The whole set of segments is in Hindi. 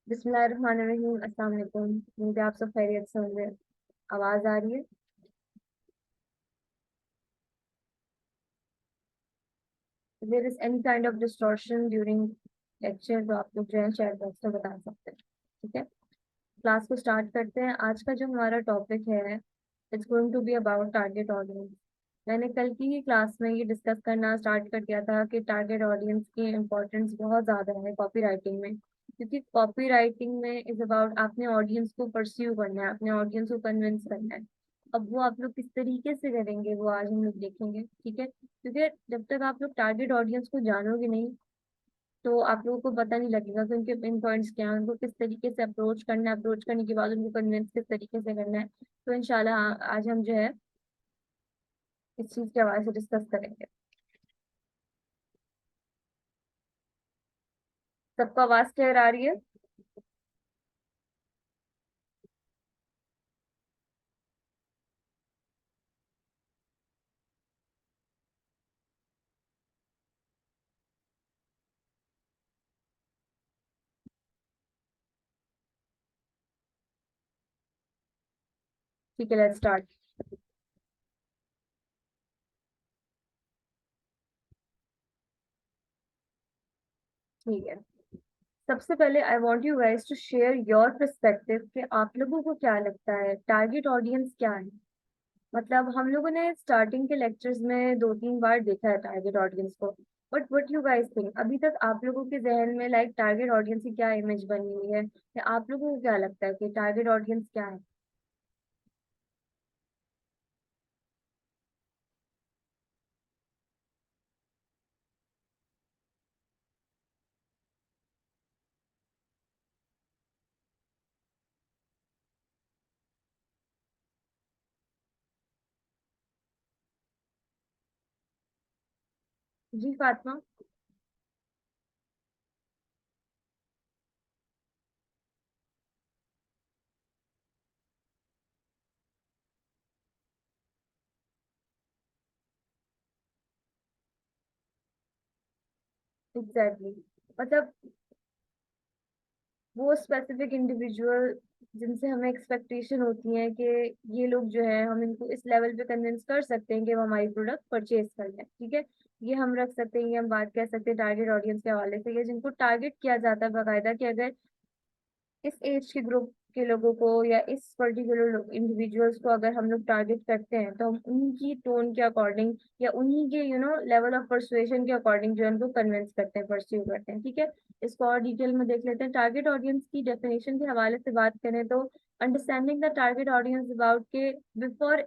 बिस्मिल्लाहिर्रहमानिर्रहीम। अस्सलाम वालेकुम। उम्मीद है आप सब खैरियत से होंगे। आवाज आ रही है? There is any kind of distortion during lecture तो आप लोग जो है चैट बॉक्स में बता सकते हैं। ठीक है, क्लास को स्टार्ट करते हैं। आज का जो हमारा टॉपिक है, it's going to be about target audience. मैंने कल की ही क्लास में ये डिस्कस करना स्टार्ट कर दिया था कि टारगेट ऑडियंस की इम्पोर्टेंस बहुत ज़्यादा है कॉपी राइटिंग में, क्योंकि कॉपी राइटिंग में इज अबाउट आपने ऑडियंस को परस्यू करना है, अपने ऑडियंस को कन्विंस करना है। अब वो आप लोग किस तरीके से करेंगे वो आज हम लोग देखेंगे। ठीक है, क्योंकि जब तक आप लोग टारगेट ऑडियंस को जानोगे नहीं तो आप लोगों को पता नहीं लगेगा कि उनके पिन पॉइंट्स क्या हैं, उनको किस तरीके से अप्रोच करना है, अप्रोच करने के बाद उनको कन्विंस किस तरीके से करना है। तो इंशाल्लाह आज हम जो है इस चीज के हवाले से डिस्कस करेंगे। सबको आवाज क्लियर आ रही है? ठीक है, लेट्स स्टार्ट। ठीक है, सबसे पहले I want you guys to share your perspective कि आप लोगों को क्या लगता है टारगेट ऑडियंस क्या है। मतलब हम लोगों ने स्टार्टिंग के लेक्चर्स में दो तीन बार देखा है टारगेट ऑडियंस को, but what you guys think अभी तक आप लोगों के जहन में लाइक टारगेट ऑडियंस की क्या इमेज बनी हुई है, या आप लोगों को क्या लगता है कि टारगेट ऑडियंस क्या है? जी फातिमा। एग्जैक्टली, मतलब वो स्पेसिफिक इंडिविजुअल जिनसे हमें एक्सपेक्टेशन होती है कि ये लोग जो है हम इनको इस लेवल पे कन्विंस कर सकते हैं कि वो हमारी प्रोडक्ट परचेज कर लें। ठीक है, ये हम रख सकते हैं, ये हम बात कह सकते हैं टारगेट ऑडियंस के हवाले से, ये जिनको टारगेट किया जाता है बाकायदा कि अगर इस एज के ग्रुप के लोगों को या इस पर्टिकुलर इंडिविजुअल्स को अगर हम लोग टारगेट करते हैं तो हम उनकी टोन के अकॉर्डिंग या उन्हीं के लेवल ऑफ परसुएशन के अकॉर्डिंग जो है उनको कन्विंस करते हैं, परस्यू करते हैं। ठीक है, इसको और डिटेल में देख लेते हैं। टारगेट ऑडियंस की डेफिनेशन के हवाले से बात करें तो understanding the target audience about के before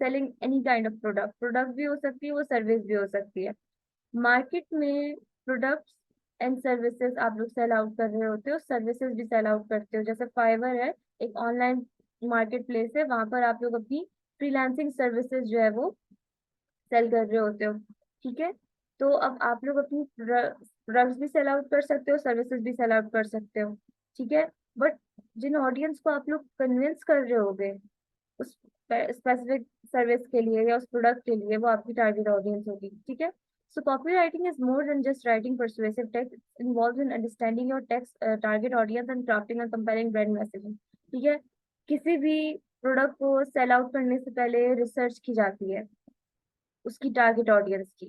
selling any kind of product, product भी हो सकती है, वो सर्विस भी हो सकती है। मार्केट में प्रोडक्ट्स एंड सर्विसेज आप लोग सेल आउट कर रहे होते हो, सर्विसेज भी सेल आउट करते हो। जैसे फाइवर है, एक ऑनलाइन मार्केट प्लेस है, वहां पर आप लोग अपनी फ्रीलांसिंग सर्विसेज जो है वो सेल कर रहे होते हो। ठीक है, तो अब आप लोग अपनी प्रोडक्ट्स भी सेल आउट कर सकते हो, सर्विसेज भी सेल आउट कर सकते हो। ठीक है, बट जिन ऑडियंस को आप लोग कन्विंस कर रहे होगे उस स्पेसिफिक सर्विस के लिए या उस प्रोडक्ट के लिए, वो आपकी टारगेट ऑडियंस होगी। ठीक है, so copywriting is more than just writing persuasive text. It involves in understanding your text target audience and crafting a compelling brand messaging. ठीक है, किसी भी प्रोडक्ट को सेल आउट करने से पहले रिसर्च की जाती है उसकी टारगेट ऑडियंस की।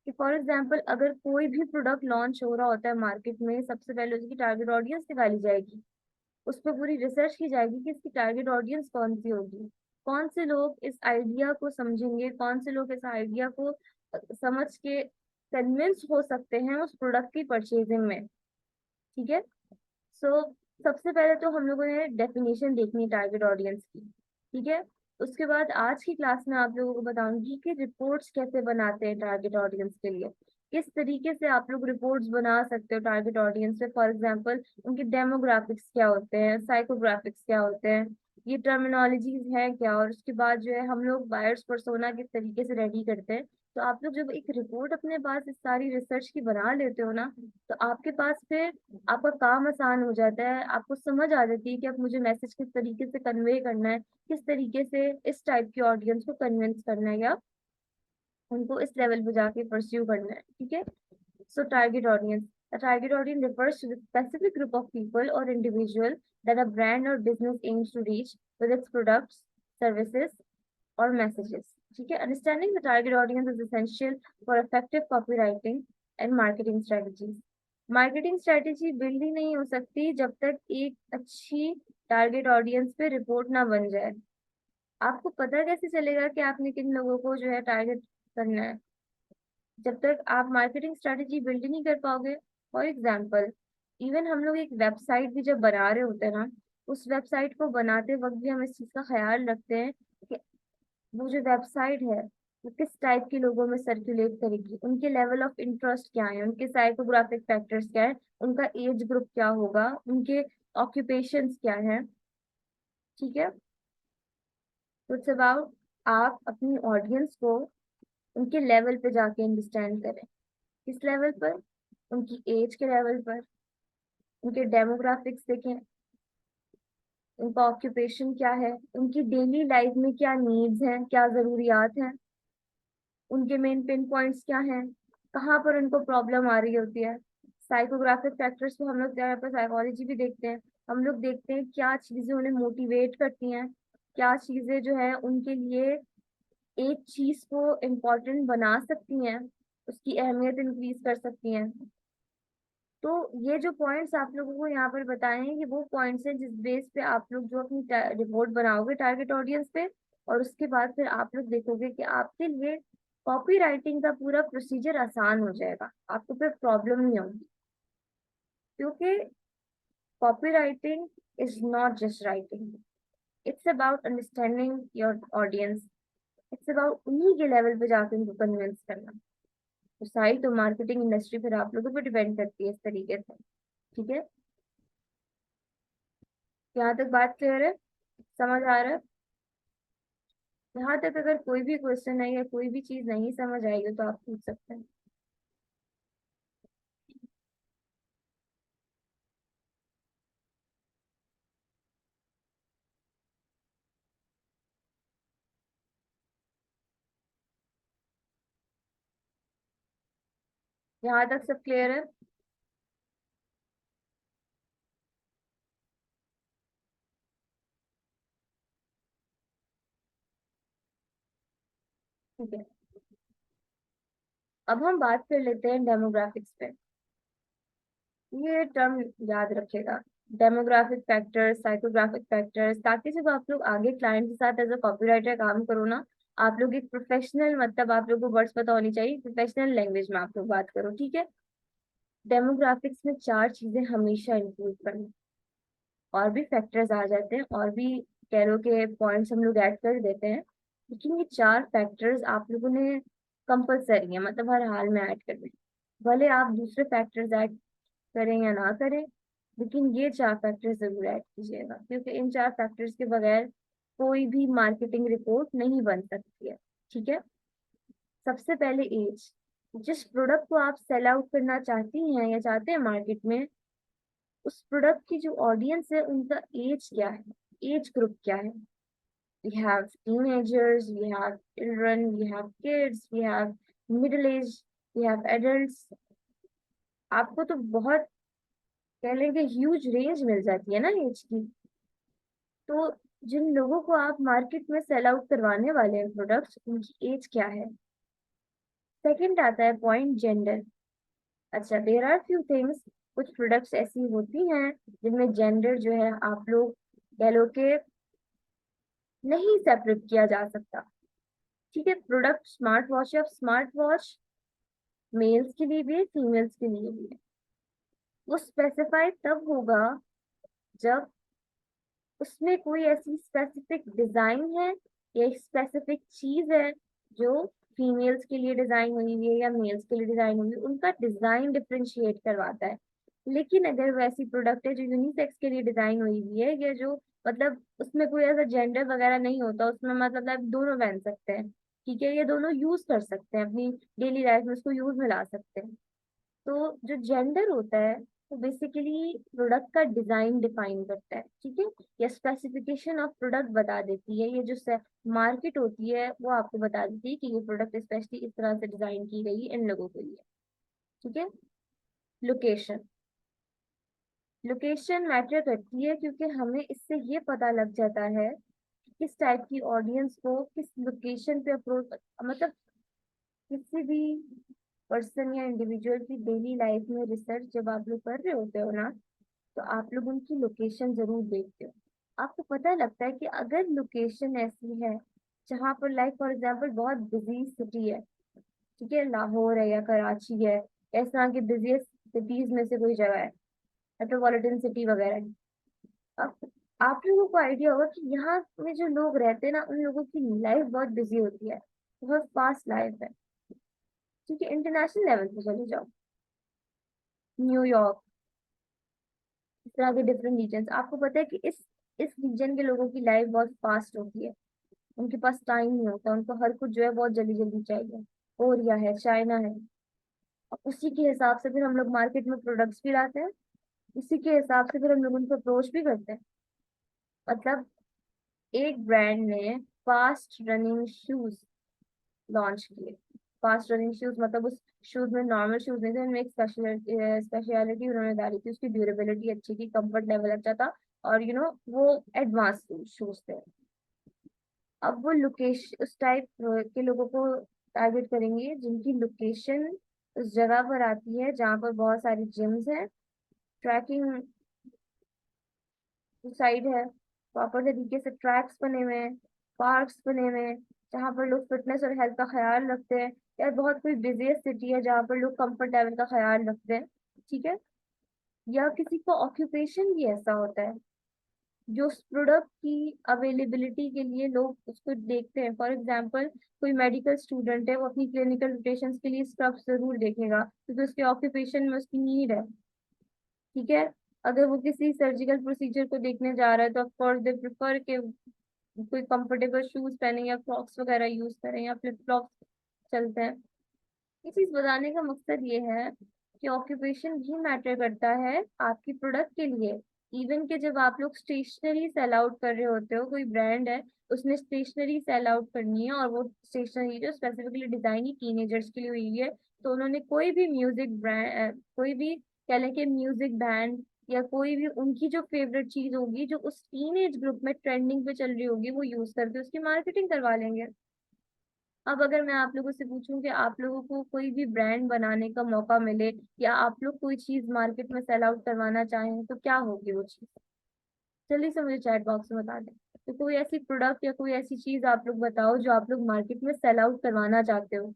कि फॉर एग्जाम्पल अगर कोई भी प्रोडक्ट लॉन्च हो रहा होता है मार्केट में, सबसे पहले उसकी टारगेट ऑडियंस निकाली जाएगी, उस पर पूरी रिसर्च की जाएगी कि इसकी टारगेट ऑडियंस कौन सी होगी, कौन से लोग इस आइडिया को समझेंगे, कौन से लोग इस आइडिया को समझ के कन्विंस हो सकते हैं उस प्रोडक्ट की परचेजिंग में। ठीक है, सो सबसे पहले तो हम लोगों ने डेफिनेशन देखनी टारगेट ऑडियंस की। ठीक है, उसके बाद आज की क्लास में आप लोगों को बताऊंगी कि रिपोर्ट्स कैसे बनाते हैं टारगेट ऑडियंस के लिए, किस तरीके से आप लोग रिपोर्ट्स बना सकते हो टारगेट ऑडियंस से। फॉर एग्जांपल उनके डेमोग्राफिक्स क्या होते हैं, साइकोग्राफिक्स क्या होते हैं, ये टर्मिनोलॉजीज हैं क्या, और उसके बाद जो है हम लोग बायर्स पर्सोना किस तरीके से रेडी करते हैं। तो आप लोग जब एक रिपोर्ट अपने पास इस सारी रिसर्च की बना लेते हो ना, तो आपके पास फिर आपका काम आसान हो जाता है, आपको समझ आ जाती है कि अब मुझे मैसेज किस तरीके से कन्वे करना है, किस तरीके से इस टाइप की ऑडियंस को कन्विंस करना है या उनको इस लेवल पे जाके परस्यू करना है। ठीक है, सो target audience, A target audience refers to the specific group of people or individual that a brand or business aims to reach with its products, services, or messages. ठीक है, understanding the target audience is essential for effective copywriting and marketing strategies. Marketing strategy build ही नहीं हो सकती जब तक एक अच्छी टारगेट ऑडियंस पे रिपोर्ट ना बन जाए। आपको पता कैसे चलेगा कि आपने किन लोगों को जो है टारगेट करना है, जब तक आप मार्केटिंग स्ट्रेटेजी बिल्ड नहीं कर पाओगे। फॉर एग्जाम्पल, इवन हम लोग एक वेबसाइट भी जब बना रहे होते हैं ना, उस वेबसाइट को बनाते वक्त भी हम इस चीज का ख्याल रखते हैं कि वो जो वेबसाइट है वो किस टाइप के लोगों में सर्कुलेट करेगी, उनके लेवल ऑफ इंटरेस्ट क्या है, उनके साइकोग्राफिक फैक्टर्स क्या है, उनका एज ग्रुप क्या होगा, उनके ऑक्यूपेशंस क्या है। ठीक है, तो इट्स अबाउट आप अपनी ऑडियंस को उनके लेवल पे जाके अंडरस्टैंड करें। किस लेवल पर? उनकी एज के लेवल पर, उनके डेमोग्राफिक्स देखें, उनका ऑक्यूपेशन क्या है, उनकी डेली लाइफ में क्या नीड्स हैं, क्या जरूरियात हैं, उनके मेन पिन पॉइंट्स क्या हैं, कहाँ पर उनको प्रॉब्लम आ रही होती है। साइकोग्राफिक फैक्टर्स को हम लोग यहाँ पर साइकोलॉजी भी देखते हैं। हम लोग देखते हैं क्या चीजें उन्हें मोटिवेट करती हैं, क्या चीजें जो है उनके लिए एक चीज को इम्पोर्टेंट बना सकती हैं, उसकी अहमियत इंक्रीज कर सकती हैं। तो ये जो पॉइंट्स आप लोगों को यहाँ पर बताए हैं, ये वो पॉइंट्स हैं जिस बेस पे आप लोग जो अपनी रिपोर्ट बनाओगे टारगेट ऑडियंस पे, और उसके बाद फिर आप लोग देखोगे कि आपके लिए कॉपी राइटिंग का पूरा प्रोसीजर आसान हो जाएगा, आपको फिर प्रॉब्लम नहीं होगी। क्योंकि copy writing is not just writing, it's about understanding your audience, it's about उन्हीं के लेवल पे जाकर उनको कन्विंस करना। तो सारी तो मार्केटिंग इंडस्ट्री फिर आप लोगों पे डिपेंड करती है इस तरीके से। ठीक है, यहाँ तक बात क्लियर है? समझ आ रहा है? यहाँ तक अगर कोई भी क्वेश्चन है या कोई भी चीज नहीं समझ आएगी तो आप पूछ सकते हैं। यहाँ तक सब क्लियर है? ठीक है, अब हम बात कर लेते हैं डेमोग्राफिक्स पे। ये टर्म याद रखेगा, डेमोग्राफिक फैक्टर्स, साइकोग्राफिक फैक्टर्स, ताकि जब आप लोग आगे क्लाइंट के साथ एज अ कॉपीराइटर काम करो ना, आप लोग एक प्रोफेशनल, मतलब आप लोग को वर्ड्स पता होनी चाहिए, प्रोफेशनल लैंग्वेज में आप लोग बात करो। ठीक है, डेमोग्राफिक्स में चार चीजें हमेशा इंक्लूड करनी, और भी फैक्टर्स आ जाते हैं, और भी कह लो के पॉइंट्स हम लोग ऐड कर देते हैं, लेकिन ये चार फैक्टर्स आप लोगों ने कंपलसरी है, मतलब हर हाल में ऐड करने। भले आप दूसरे फैक्टर्स ऐड करें या ना करें, लेकिन ये चार फैक्टर्स जरूर ऐड कीजिएगा, क्योंकि इन चार फैक्टर्स के बगैर कोई भी मार्केटिंग रिपोर्ट नहीं बन सकती है। ठीक है, सबसे पहले एज। जिस प्रोडक्ट को आप सेल आउट करना चाहती हैं या चाहते हैं मार्केट में, उस प्रोडक्ट की जो ऑडियंस है उनका एज क्या है, एज ग्रुप क्या है। We have teenagers, we have children, we have kids, we have middle age, we have adults। आपको तो बहुत कह लेंगे ह्यूज रेंज मिल जाती है ना एज की। तो जिन लोगों को आप मार्केट में सेल आउट करवाने वाले हैं प्रोडक्ट्स, उनकी एज क्या है। सेकंड आता है पॉइंट जेंडर। अच्छा, देयर आर फ्यू थिंग्स, कुछ प्रोडक्ट्स ऐसी होती हैं जिनमें जेंडर जो है आप लोग कह लो के नहीं सेपरेट किया जा सकता। ठीक है, प्रोडक्ट स्मार्ट वॉच है, अब स्मार्ट वॉच मेल्स के लिए भी है, फीमेल्स के लिए भी है। वो स्पेसिफाई तब होगा जब उसमें कोई ऐसी स्पेसिफिक डिजाइन है या एक स्पेसिफिक चीज है जो फीमेल्स के लिए डिजाइन हुई हुई है या मेल्स के लिए डिजाइन हुई है, उनका डिजाइन डिफरेंशिएट करवाता है। लेकिन अगर वैसी प्रोडक्ट है जो यूनिसेक्स के लिए डिजाइन हुई हुई है, या जो मतलब उसमें कोई ऐसा जेंडर वगैरह नहीं होता, उसमें मतलब आप दोनों पहन सकते हैं, ठीक है, ये दोनों यूज कर सकते हैं अपनी डेली लाइफ में, उसको यूज में ला सकते हैं। तो जो जेंडर होता है वो बेसिकली प्रोडक्ट का डिजाइन डिफाइन करता है। ठीक है, या स्पेसिफिकेशन ऑफ प्रोडक्ट बता देती है, ये जो मार्केट होती है वो आपको बता देती है कि ये प्रोडक्ट स्पेशली इस तरह से डिजाइन की गई है इन लोगों के लिए। ठीक है, लोकेशन। लोकेशन मैटर करती है क्योंकि हमें इससे ये पता लग जाता है कि किस टाइप की ऑडियंस को किस लोकेशन पे अप्रोच, मतलब किसी भी पर्सन या इंडिविजुअल की डेली लाइफ में रिसर्च जब आप लोग कर रहे होते हो ना, तो आप लोग उनकी लोकेशन जरूर देखते हो। आपको पता लगता है कि अगर लोकेशन ऐसी है जहाँ पर लाइक फॉर एग्जांपल बहुत बिजी सिटी है, ठीक है, लाहौर है या कराची है, इस तरह की बिजिएस्ट सिटीज में से कोई जगह है, मेट्रोपॉलिटन सिटी वगैरह है। अब आप लोगों को आइडिया होगा कि यहाँ में जो लोग रहते हैं ना, उन लोगों की लाइफ बहुत बिजी होती है, बहुत फास्ट लाइफ है। ठीक है, इंटरनेशनल लेवल पे चले जाओ, न्यूयॉर्क, इस तरह के डिफरेंट रीजन, आपको पता है कि इस रीजन के लोगों की लाइफ बहुत फास्ट होती है। उनके पास टाइम नहीं होता, उनको हर कुछ जो है बहुत जल्दी जल्दी चाहिए। कोरिया है, चाइना है। और उसी के हिसाब से फिर हम लोग मार्केट में प्रोडक्ट्स भी लाते हैं, उसी के हिसाब से फिर हम लोग उनको अप्रोच भी करते हैं। मतलब एक ब्रांड ने फास्ट रनिंग शूज लॉन्च किए। फास्ट रनिंग शूज मतलब उस शूज में नॉर्मल शूज नहीं थे, उनमें एक स्पेशलिटी उन्होंने डाली थी, उसकी ड्यूरेबिलिटी अच्छी थी, कंफर्ट लेवल अच्छा था, और वो एडवांस शूज थे। अब वो लोकेशन उस टाइप के लोगों को टारगेट करेंगे जिनकी लोकेशन उस जगह पर आती है जहाँ पर बहुत सारी जिम्स हैं, ट्रैकिंग साइड है, प्रॉपर तरीके से ट्रैक्स बने हुए हैं, पार्क्स बने हुए हैं जहाँ पर लोग फिटनेस और हेल्थ का ख्याल रखते हैं, या बहुत कोई बिजिएस्ट सिटी है जहाँ पर लोग कंफर्ट लेवल का ख्याल रखते हैं। ठीक है, या किसी को ऑक्यूपेशन भी ऐसा होता है जो उस प्रोडक्ट की अवेलेबिलिटी के लिए लोग उसको देखते हैं। फॉर एग्जांपल, कोई मेडिकल स्टूडेंट है, वो अपनी क्लिनिकल रोटेशंस के लिए स्क्रब जरूर देखेगा क्योंकि उसके ऑक्यूपेशन में उसकी नीड है। ठीक है, अगर वो किसी सर्जिकल प्रोसीजर को देखने जा रहा है तो ऑफ कोर्स दे प्रेफर के कोई कंफर्टेबल शूज पहने या क्रॉक्स वगैरह यूज करें या फ्लिप फ्लॉप्स चलते हैं। ये चीज बताने का मकसद ये है कि ऑक्यूपेशन भी मैटर करता है आपकी प्रोडक्ट के लिए। इवन के जब आप लोग स्टेशनरी सेल आउट कर रहे होते हो, कोई ब्रांड है उसने स्टेशनरी सेल आउट करनी है और वो स्टेशनरी जो स्पेसिफिकली डिजाइन ही टीनेजर्स के लिए हुई है, तो उन्होंने कोई भी म्यूजिक ब्रांड, कोई भी कह लें कि म्यूजिक बैंड या कोई भी उनकी जो फेवरेट चीज होगी जो उस टीनेज ग्रुप में ट्रेंडिंग पे चल रही होगी, वो यूज करके उसकी मार्केटिंग करवा लेंगे। अब अगर मैं आप लोगों से पूछूं कि आप लोगों को कोई भी ब्रांड बनाने का मौका मिले या आप लोग कोई चीज मार्केट में सेल आउट करवाना चाहें, तो क्या होगी वो चीज? जल्दी से मुझे चैट बॉक्स में बता दें। तो कोई ऐसी प्रोडक्ट या कोई ऐसी चीज आप लोग बताओ जो आप लोग मार्केट में सेल आउट करवाना चाहते हो।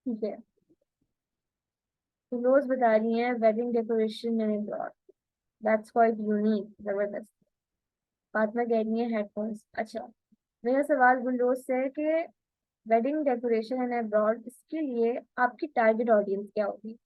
ठीक है, तो रोज बता रही हैं wedding decoration and abroad, that's quite unique, जबरदस्त। बाद में कह रही है हेडफोन्स। अच्छा, मेरा सवाल गुलरोज से है कि वेडिंग डेकोरेशन एंड अब्रॉड, इसके लिए आपकी टारगेट ऑडियंस क्या होगी?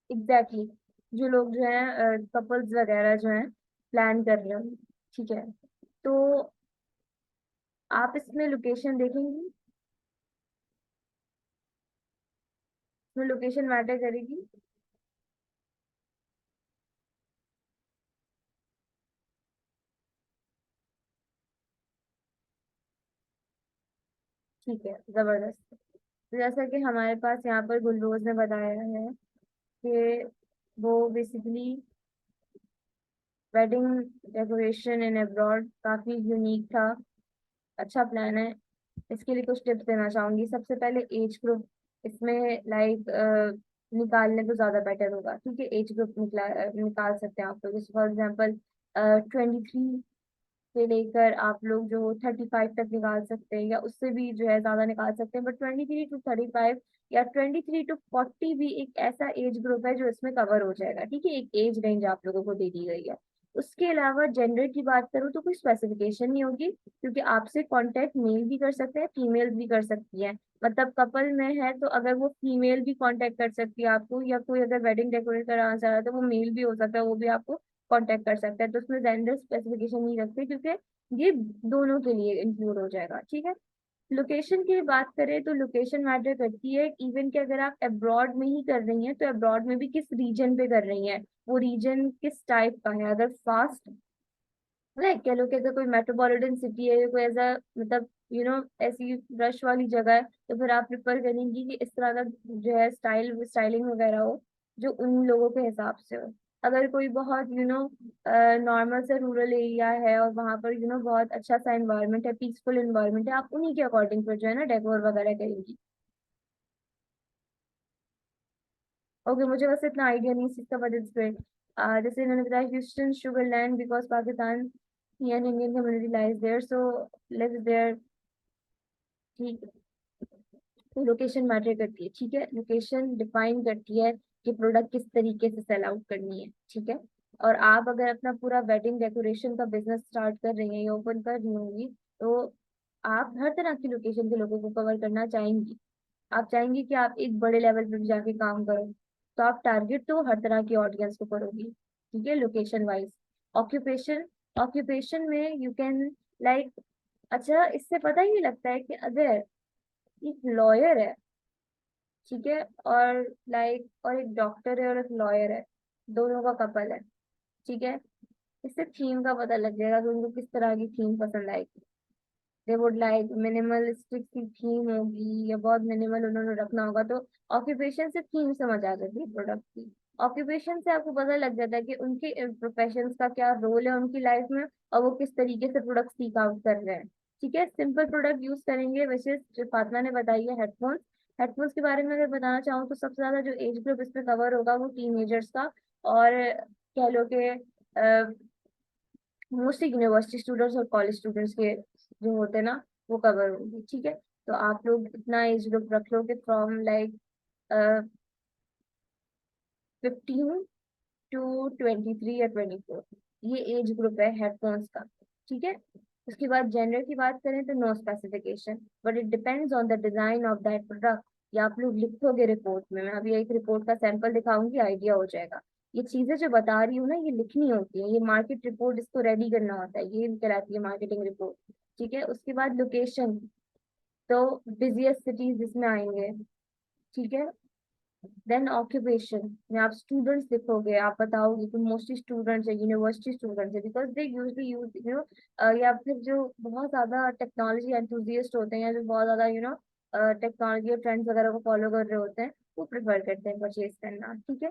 Exactly exactly. जो लोग जो है कपल्स वगैरह जो हैं प्लान कर रहे हैं, ठीक है, तो आप इसमें लोकेशन देखेंगी, इसमें लोकेशन मैटर करेगी। ठीक है, जबरदस्त। तो जैसा कि हमारे पास यहाँ पर गुलरोज ने बताया है कि वो basically wedding decoration in abroad काफी यूनिक था, अच्छा प्लान है। इसके लिए कुछ टिप्स देना चाहूंगी। सबसे पहले एज ग्रुप इसमें लाइक निकालने तो ज्यादा बेटर होगा। ठीक है, एज ग्रुप निकाल सकते हैं आप लोग, जैसे फॉर एग्जाम्पल 23 से लेकर आप लोग जो 35 तक निकाल सकते हैं, या उससे भी जो है ज्यादा निकाल सकते हैं। बट 23 to 35 या 23 to 40 भी एक ऐसा एज ग्रुप है जो इसमें कवर हो जाएगा। ठीक है, एक एज रेंज आप लोगों को दे दी गई है। उसके अलावा जेंडर की बात करूँ तो कोई स्पेसिफिकेशन नहीं होगी, क्योंकि आपसे कांटेक्ट मेल भी कर सकते हैं, फीमेल भी कर सकती है। मतलब कपल में है तो अगर वो फीमेल भी कांटेक्ट कर सकती है आपको, या कोई अगर वेडिंग डेकोरेट कराना चाह रहा है तो वो मेल भी हो सकता है, वो भी आपको कांटेक्ट कर सकता है। तो उसमें जेंडर स्पेसिफिकेशन नहीं रखते, क्योंकि ये दोनों के लिए इंक्लूड हो जाएगा। ठीक है, लोकेशन की बात करें तो लोकेशन मैटर करती है। इवन कि अगर आप अब्रॉड में ही कर रही हैं तो अब्रॉड में भी किस रीजन पे कर रही हैं, वो रीजन किस टाइप का है। अगर फास्ट लाइक कह लो कि अगर कोई मेट्रोपॉलिटन सिटी है, कोई ऐसा मतलब ऐसी रश वाली जगह है, तो फिर आप प्रिफर करेंगी कि इस तरह का जो है स्टाइलिंग वगैरह हो जो उन लोगों के हिसाब से हो। अगर कोई बहुत नॉर्मल से रूरल एरिया है और वहां पर बहुत अच्छा सा एनवायरनमेंट है, पीसफुल एनवायरनमेंट है, आप उन्हीं के अकॉर्डिंग फिर जो है ना डेकोर वगैरह करेंगी। ओके, मुझे बस इतना आइडिया नहीं इस चीज का, बट इट्स ग्रेट। जैसे इन्होंने बताया Houston Sugar Land because Pakistan and Indian community lies there, so lives there. ठीक है, तो लोकेशन मैटर करती है। ठीक है, लोकेशन डिफाइन करती है कि प्रोडक्ट किस तरीके से सेल आउट करनी है। ठीक है, और आप अगर अपना पूरा वेडिंग डेकोरेशन का बिजनेस स्टार्ट कर रही हैं या ओपन कर रही होंगी, तो आप हर तरह की लोकेशन के लोगों को कवर करना चाहेंगी। आप चाहेंगी कि आप एक बड़े लेवल पे भी जाके काम करो, तो आप टारगेट तो हर तरह की ऑडियंस को करोगी। ठीक है, लोकेशन वाइज। ऑक्यूपेशन, ऑक्यूपेशन में यू कैन लाइक, अच्छा इससे पता ही लगता है कि अगर एक लॉयर है, ठीक है, और और एक डॉक्टर है और एक लॉयर है, दोनों का कपल है, ठीक है, इससे थीम का पता लग जाएगा कि उनको किस तरह की थीम पसंद आएगी। दे वुड लाइक मिनिमलिस्टिक की थीम होगी, या बहुत मिनिमल उन्होंने रखना होगा। तो ऑक्यूपेशन से थीम समझ आ जाती है प्रोडक्ट की। ऑक्यूपेशन से आपको पता लग जाता है कि उनके प्रोफेशन का क्या रोल है उनकी लाइफ में, और वो किस तरीके से प्रोडक्ट सीक आउट कर रहे हैं। ठीक है, सिंपल प्रोडक्ट यूज करेंगे। वैसे जो फातिमा ने बताई है हेडफोन्स, हेडफोन्स के बारे में अगर बताना चाहूँ तो सबसे ज्यादा जो एज ग्रुप इसमें कवर होगा वो टीनेजर्स का, और कह लो कि मोस्टली यूनिवर्सिटी स्टूडेंट्स और कॉलेज स्टूडेंट्स के जो होते हैं ना, वो कवर होंगे। ठीक है, तो आप लोग इतना एज ग्रुप रख लो कि फ्रॉम लाइक 15 to 23 या 24, ये एज ग्रुप है हेडफोन्स का। ठीक है, उसके बाद जेंडर की बात करें तो no specification, but it depends on the design of that product. या आप लोग लिखोगे रिपोर्ट में, मैं अभी एक रिपोर्ट का सैंपल दिखाऊंगी, आइडिया हो जाएगा। ये चीजें जो बता रही हूँ ना, ये लिखनी होती है, ये मार्केट रिपोर्ट, इसको रेडी करना होता है, ये कहलाती है मार्केटिंग रिपोर्ट। ठीक है, उसके बाद लोकेशन, तो बिजिएस्ट सिटीज जिसमें आएंगे। ठीक है, देन ऑक्यूपेशन में आप स्टूडेंट्स लिखोगे, आप बताओगे कि मोस्टली स्टूडेंट्स है, यूनिवर्सिटी स्टूडेंट्स है, बिकॉज दे यूजली यूज या फिर जो बहुत ज्यादा टेक्नोलॉजी एंथुजियस्ट होते हैं, या जो बहुत ज्यादा टेक्नोलॉजी और ट्रेंड्स वगैरह को फॉलो कर रहे होते हैं, वो प्रेफर करते हैं परचेज करना। ठीक है,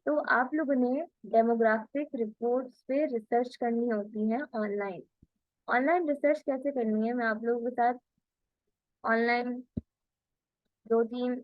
तो आप लोगों ने डेमोग्राफिक रिपोर्ट्स पे रिसर्च करनी होती है ऑनलाइन। ऑनलाइन रिसर्च कैसे करनी है, मैं आप लोगों के साथ ऑनलाइन दो तीन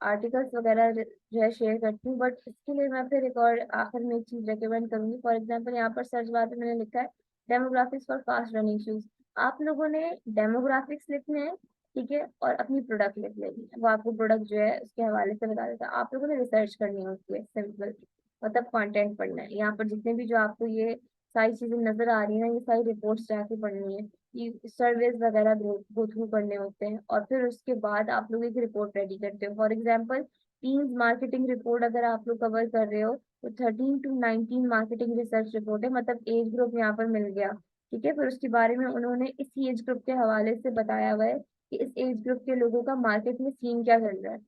आर्टिकल्स वगैरह जो है शेयर करती हूँ। बट इसके लिए मैं फिर एक और आखिर में एक चीज रेकमेंड करूंगी। फॉर एग्जांपल यहाँ पर सर्च बार पे मैंने लिखा है demographics for fast running shoes. आप लोगों ने डेमोग्राफिक्स लिखने हैं, ठीक है, और अपनी प्रोडक्ट लिख लेनी है, वो आपको प्रोडक्ट जो है उसके हवाले से बता देता है। आप लोगों ने रिसर्च करनी होती है, सिंपल मतलब कंटेंट पढ़ना है। यहाँ पर जितने भी जो आपको ये सारी चीजें नजर आ रही है ना, ये सारी रिपोर्ट्स जाके पढ़नी है, ये सर्वेज वगैरह गो थ्रू करने होते हैं, और फिर उसके बाद आप लोग एक रिपोर्ट रेडी करते हो। For example teams marketing report अगर आप लोग कवर कर रहे हो, तो 13 to 19 मार्केटिंग रिसर्च रिपोर्ट है, मतलब एज ग्रुप यहाँ पर मिल गया। ठीक है, फिर उसके बारे में उन्होंने इसी एज ग्रुप के हवाले से बताया हुआ है कि इस एज ग्रुप के लोगों का मार्केट में सीन क्या चल रहा है।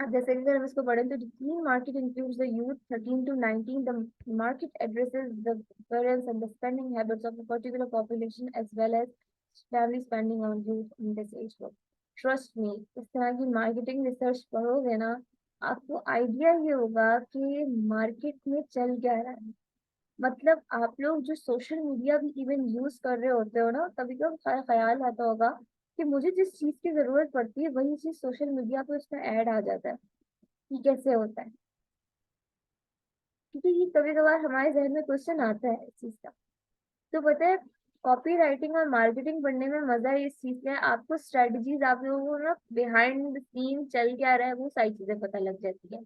अब जैसे कि अगर हम इसको पढ़ें तो the teen market includes the youth 13 to 19. The market addresses the preference and the spending habits of a particular population as well as family spending on youth in this age group. Trust me, इस तरह की मार्केटिंग रिसर्च पढ़ोगे ना, आपको आइडिया ये होगा कि मार्केट में चल क्या रहा है। मतलब आप लोग जो सोशल मीडिया भी इवन यूज कर रहे होते हो ना, कभी कभी ख्याल आता होगा कि मुझे जिस चीज की जरूरत पड़ती है वही चीज सोशल मीडिया पे उसका ऐड आ जाता है। ये कैसे होता है? क्योंकि ये कभी कभार हमारे जहन में क्वेश्चन आता है इस चीज का। तो पता है, कॉपी राइटिंग और मार्केटिंग पढ़ने में मजा इस चीज का है, आपको स्ट्रेटजीज, आप लोगों को ना बिहाइंड द सीन चल क्या रहा है वो सारी चीजें पता लग जाती है।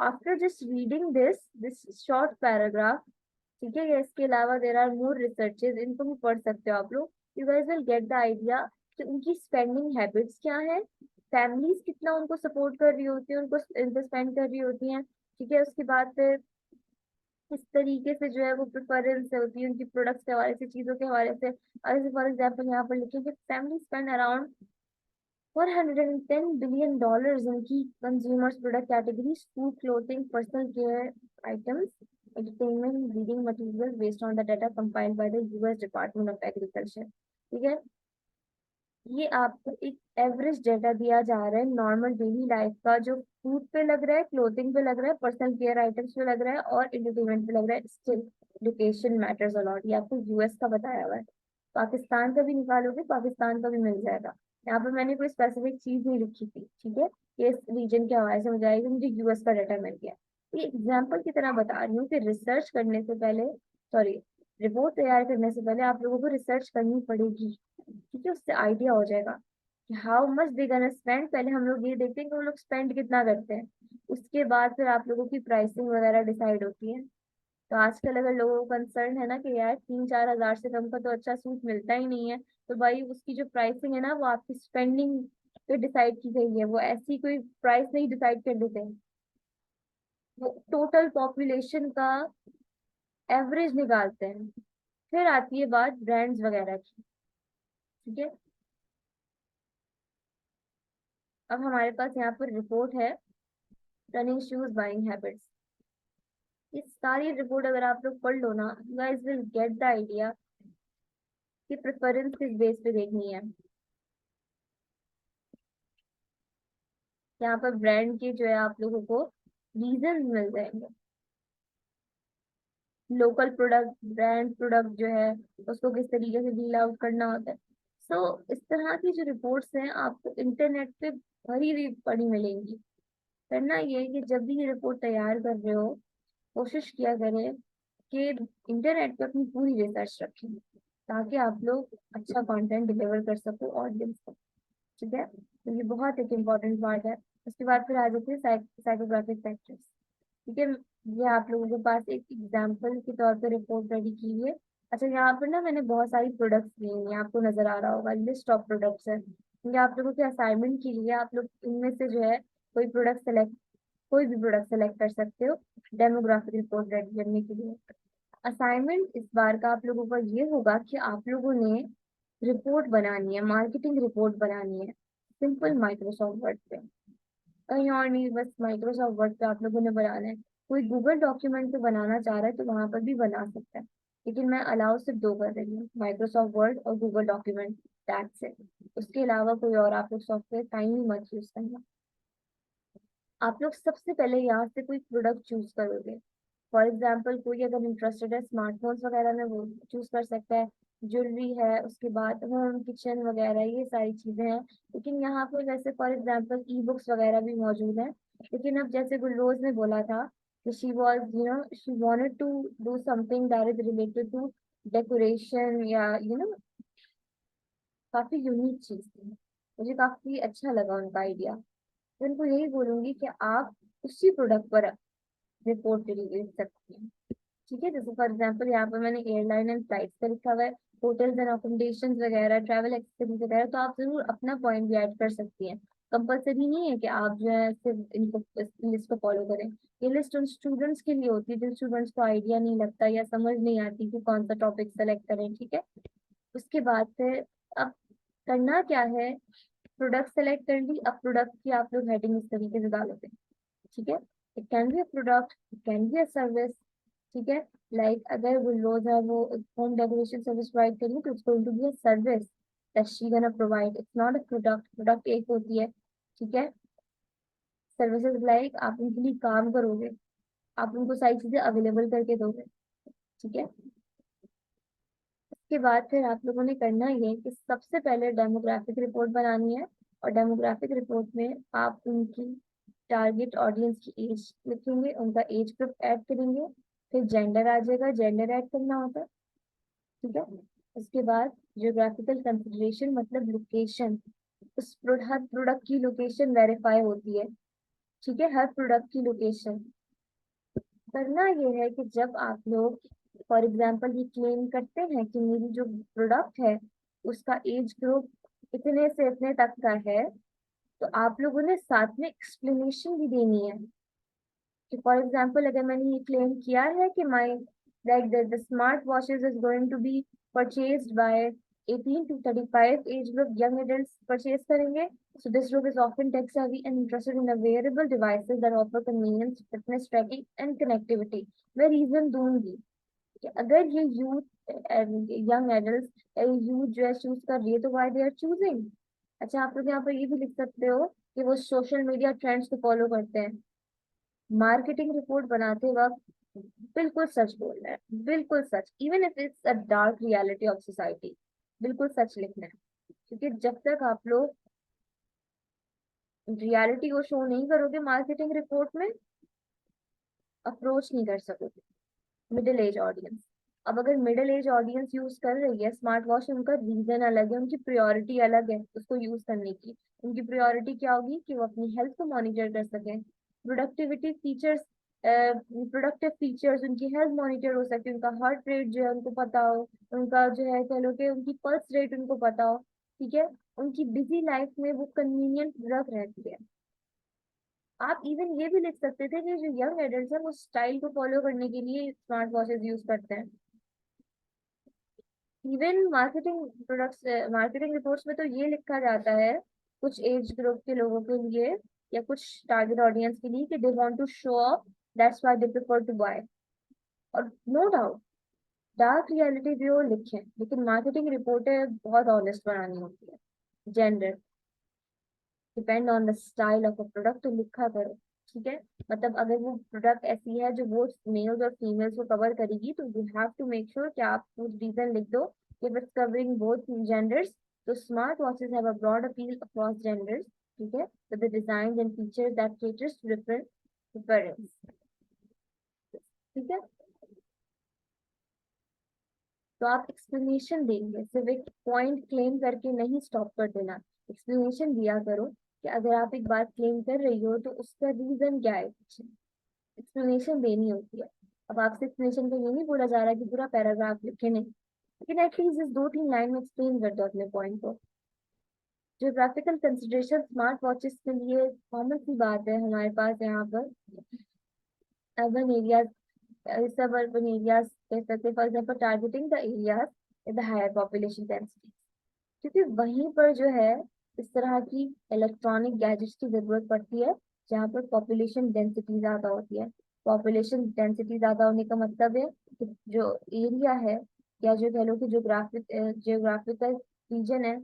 After just reading this short paragraph, ठीक है, या इसके अलावा देर आर मोर रिसर्चेज, इनको भी पढ़ सकते हो आप लोग। You guys will get the idea कि उनकी स्पेंडिंग हैबिट्स क्या है, फैमिलीज कितना उनको सपोर्ट कर रही होती है, उनको स्पेंड कर रही होती हैं। ठीक है, उसके बाद फिर किस तरीके से जो है वो प्रेफरेंस होती है उनकी प्रोडक्ट्स के हवाले से, चीजों के हवाले से। और फॉर एग्जाम्पल यहाँ पर लिखे कि family spend around $410 billion in key consumers product categories: food, clothing, personal care items, entertainment, reading materials, based on the data compiled by the US Department of Agriculture. ठीक है, ये आपको एक एवरेज डेटा दिया जा रहा है नॉर्मल डेली लाइफ का, जो फूड पे लग रहा है, क्लोथिंग पे लग रहा है, पर्सनल केयर आइटम्स पे लग रहा है और एंटरटेनमेंट पे लग रहा है। स्टिल एजुकेशन मैटर्स अलॉट, ये आपको यूएस का बताया हुआ है। पाकिस्तान का भी निकालोगे, पाकिस्तान का भी मिल जाएगा। यहाँ पर मैंने कोई स्पेसिफिक चीज नहीं लिखी थी, ठीक है, ये इस रीजन के हवाले से मुझे आएगी, मुझे यूएस का डाटा मिल गया। ये एग्जाम्पल की तरह बता रही हूँ कि रिसर्च करने से पहले, सॉरी, रिपोर्ट तैयार करने से पहले आप लोगों को रिसर्च करनी पड़ेगी। ठीक है, उससे आइडिया हो जाएगा कि how much they gonna spend. पहले हम लोग ये देखते हैं कि वो लोग स्पेंड कितना करते हैं, उसके बाद फिर आप लोगों की प्राइसिंग वगैरह डिसाइड होती है। तो आजकल अगर लोगों को कंसर्न है ना कि यार 3-4 हजार से कम का तो अच्छा सूट मिलता ही नहीं है, तो भाई उसकी जो प्राइसिंग है ना वो आपकी स्पेंडिंग पे डिसाइड की गई है, वो ऐसी कोई प्राइस नहीं डिसाइड कर देते हैं, वो टोटल पॉपुलेशन का एवरेज निकालते हैं। फिर आती है बात ब्रांड्स वगैरह की। ठीक है, अब हमारे पास यहाँ पर रिपोर्ट है, रनिंग शूज बाइंग हैबिट्स। इस सारी रिपोर्ट अगर आप लोग पढ़ लो ना, you guys will get the idea कि प्रेफरेंस किस बेस पे देखनी है। यहाँ पर ब्रांड के जो है आप लोगों को रीजन मिल जाएंगे। लोकल प्रोडक्ट, ब्रांड प्रोडक्ट जो है उसको किस तरीके से डील आउट करना होता है। सो इस तरह की जो रिपोर्ट्स हैं आपको इंटरनेट पे भरी हुई पड़ी मिलेंगी। करना ये है कि जब भी ये रिपोर्ट तैयार कर रहे हो, कोशिश किया करें कि इंटरनेट पे अपनी पूरी रिसर्च रखें, ताकि आप लोग अच्छा कंटेंट डिलीवर कर सको ऑडियंस को। ठीक है, तो ये बहुत एक इम्पोर्टेंट पार्ट है। उसके बाद फिर आ जाते हैं साइकोग्राफिक फैक्टर्स। ठीक है, ये आप लोगों के पास एक एग्जाम्पल के तौर पर रिपोर्ट रेडी की है। अच्छा, यहाँ पर ना मैंने बहुत सारी प्रोडक्ट्स ली हैं, आपको नजर आ रहा होगा लिस्ट ऑफ प्रोडक्ट्स है। ये आप लोगों के असाइनमेंट के लिए आप लोग इनमें से जो है कोई भी प्रोडक्ट सेलेक्ट कर सकते हो डेमोग्राफिक रिपोर्ट रेडी करने के लिए। असाइनमेंट इस बार का आप लोगों का ये होगा कि आप लोगों ने रिपोर्ट बनानी है, मार्केटिंग रिपोर्ट बनानी है, सिंपल माइक्रोसॉफ्ट वर्ड पे, कहीं और नहीं, बस माइक्रोसॉफ्ट वर्ड पे आप लोगों ने बनाना है। कोई गूगल डॉक्यूमेंट पे बनाना चाह रहा है तो वहां पर भी बना सकता है, लेकिन मैं अलाउ सिर्फ दो कर रही हूँ, माइक्रोसॉफ्ट वर्ड और गूगल डॉक्यूमेंट, दैट्स इट। उसके अलावा कोई और आप लोग सॉफ्टवेयर टाइम ही मत यूज करना। आप लोग सबसे पहले यहाँ से कोई प्रोडक्ट चूज करोगे। फॉर एग्जाम्पल कोई अगर इंटरेस्टेड है स्मार्टफोन्स वगैरह में, वो चूज कर सकता है। ज्वेलरी है, उसके बाद होम किचन वगैरह, ये सारी चीजें हैं। लेकिन यहाँ पर वैसे फॉर एग्जाम्पल ई बुक्स वगैरह भी मौजूद है। लेकिन अब जैसे गुलरोज ने बोला था कि she wanted to do something that is related to decoration, या काफी यूनिक चीज थी, मुझे काफी अच्छा लगा उनका आइडिया। तो उनको यही बोलूंगी कि आप उसी प्रोडक्ट पर रिपोर्ट लिख सकती हैं। ठीक है, जैसे फॉर एग्जांपल यहाँ पर मैंने एयरलाइन एंड फ्लाइट्स का लिखा हुआ है, होटल्स एंड अकोमोडेशन वगैरह, ट्रैवल एक्सपेंस वगैरह, तो आप जरूर अपना पॉइंट भी ऐड कर सकती हैं। कंपलसरी नहीं है कि आप जो है सिर्फ इनको इस लिस्ट को फॉलो करें। ये लिस्ट उन स्टूडेंट्स के लिए होती है जिन स्टूडेंट्स को आइडिया नहीं लगता या समझ नहीं आती कि कौन सा टॉपिक सेलेक्ट करें, ठीक है। उसके बाद फिर अब करना क्या है, प्रोडक्ट सेलेक्ट कर ली। अब प्रोडक्ट की आप लोग हेडिंग इस तरीके से डालोगे, ठीक है। It can be a product, it can be a service, ठीक है। लाइक अगर वो रोज है वो होम डेकोरेशन सर्विस प्रोवाइड करेंगे तो it's going to be a service that she gonna provide, it's not a product. Product एक होती है, ठीक है। सर्विसेज लाइक आप उनके लिए काम करोगे, आप उनको सारी चीजें अवेलेबल करके दोगे, ठीक है। उसके बाद फिर आप लोगों ने करना ये है कि सबसे पहले डेमोग्राफिक रिपोर्ट बनानी है। और डेमोग्राफिक रिपोर्ट में आप उनकी टारगेट ऑडियंस की एज लिखेंगे, उनका एज ग्रुप ऐड करेंगे, फिर जेंडर आ जाएगा, जेंडर ऐड करना होता है, ठीक है। उसके बाद जियोग्राफिकल कंसिडरेशन मतलब लोकेशन, हर प्रोडक्ट की लोकेशन वेरीफाई होती है, ठीक है, हर प्रोडक्ट की लोकेशन। करना ये है कि जब आप लोग फॉर एग्जांपल ये क्लेम करते हैं कि मेरी जो प्रोडक्ट है उसका एज ग्रुप इतने से इतने तक का है, तो आप लोगों ने साथ में एक्सप्लेनेशन भी देनी है कि फॉर एग्जांपल अगर मैंने ये क्लेम किया है कि my like the smart watches is going to be purchased by 18 to 35 age group young adults purchase करेंगे, so this group is often tech savvy and interested in the wearable devices that offer convenience, fitness tracking and connectivity। मैं रीजन दूंगी कि अगर ये यूथ यंग एडल्ट यूथ जो है चूज कर रही है तो वाई दे आर चूजिंग। अच्छा, आप लोग यहाँ पर ये भी लिख सकते हो कि वो सोशल मीडिया ट्रेंड्स को फॉलो करते हैं। मार्केटिंग रिपोर्ट बनाते वक्त बिल्कुल सच बोलना है, बिल्कुल सच, even if it's a dark reality of society, बिल्कुल सच लिखना है। क्योंकि जब तक आप लोग रियलिटी को शो नहीं करोगे मार्केटिंग रिपोर्ट में, अप्रोच नहीं कर सकोगे मिडिल एज ऑडियंस। अब अगर मिडिल एज ऑडियंस यूज कर रही है स्मार्ट वॉच, उनका रीजन अलग है, उनकी प्रायोरिटी अलग है उसको यूज करने की। उनकी प्रायोरिटी क्या होगी कि वो अपनी हेल्थ को मॉनिटर कर सकें, प्रोडक्टिविटी फीचर्स, प्रोडक्टिव फीचर्स, उनकी हेल्थ मॉनिटर हो सके, उनका हार्ट रेट जो है उनको पता हो, उनका जो है कह लो कि उनकी पल्स रेट उनको पता हो, ठीक है। उनकी बिजी लाइफ में वो कन्वीनियंट रख रहती है। आप इवन ये भी लिख सकते थे कि जो यंग एडल्ट है वो स्टाइल को फॉलो करने के लिए स्मार्ट वॉचेस यूज करते हैं। Even marketing products, marketing reports में तो ये लिखा जाता है कुछ एज ग्रुप के लोगों के लिए या कुछ टारगेट ऑडियंस के लिए कि they want to show off, that's why they prefer to buy. और नो डाउट डार्क रियलिटी भी वो लिखें, लेकिन मार्केटिंग रिपोर्टें बहुत ऑनेस्ट बनानी होती है। Gender depend on the style of a product तो लिखा करो, ठीक है। मतलब अगर वो प्रोडक्ट ऐसी है जो वो मेल्स और फीमेल्स को कवर करेगी तो you have to make sure कि आप वो रीजन लिख दो कि इट्स कवरिंग बोथ जेंडर्स। तो smart watches have a broad appeal across genders, ठीक है, with the design and features that caters to different preference, ठीक है। तो आप एक्सप्लेनेशन देंगे, सिर्फ एक पॉइंट क्लेम करके नहीं स्टॉप कर देना। एक्सप्लेनेशन दिया करो कि अगर आप एक बात क्लेम कर रही हो तो उसका रीजन क्या है पीछे, एक्सप्लेनेशन देनी होती है। अब आपसे एक्सप्लेनेशन को ये नहीं बोला जा रहा कि पूरा पैराग्राफ लिखे नहीं, लेकिन एटलीस्ट इस 2-3 लाइन में एक्सप्लेन कर दो अपने पॉइंट को। जियोग्राफिकल कंसिडरेशन स्मार्ट वॉचेस के लिए कॉमन सी बात है हमारे पास यहाँ पर। अर्बन एरियाज, सब अर्बन एरियाज कह सकते हैं, for example targeting the areas with higher population density, क्योंकि वहीं पर जो है इस तरह की इलेक्ट्रॉनिक गैजेट्स की जरूरत पड़ती है जहाँ पर पॉपुलेशन डेंसिटी ज्यादा होती है। पॉपुलेशन डेंसिटी ज्यादा होने का मतलब है कि जो एरिया है या जो कह लो कि जियोग्राफिकल रीजन है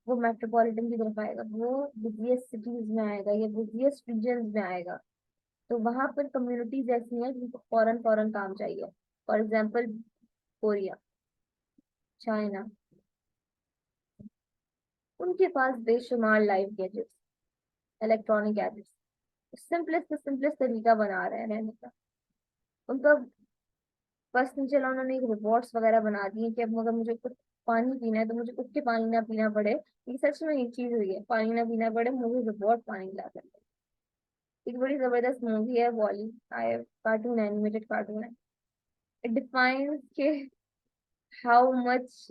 वो मेट्रोपॉलिटन की तरफ आएगा, वो बिजिएस्ट सिटीज में आएगा या बिजिएस्ट रीजन में आएगा। तो वहां पर कम्युनिटीज ऐसी हैं जिनको फॉरन फॉरन काम चाहिए, फॉर एग्जाम्पल कोरिया, चाइना, उनके पास बेशुमार live gadgets, electronic gadgets, simplest से सिंपलेस्ट तरीका बना रहे हैं रहने का। उनका बस नहीं चला, उन्होंने एक रोबोट्स वगैरह बना दिए कि अब अगर मुझे कुछ पानी पीना है तो मुझे उठ के पानी ना पीना पड़े। ये सच में एक चीज हुई है, पानी ना पीना पड़े, मुझे रोबोट पानी ला कर दे। एक बड़ी जबरदस्त मूवी है Wall E, a cartoon, animated cartoon है। इट डिफाइंस के how much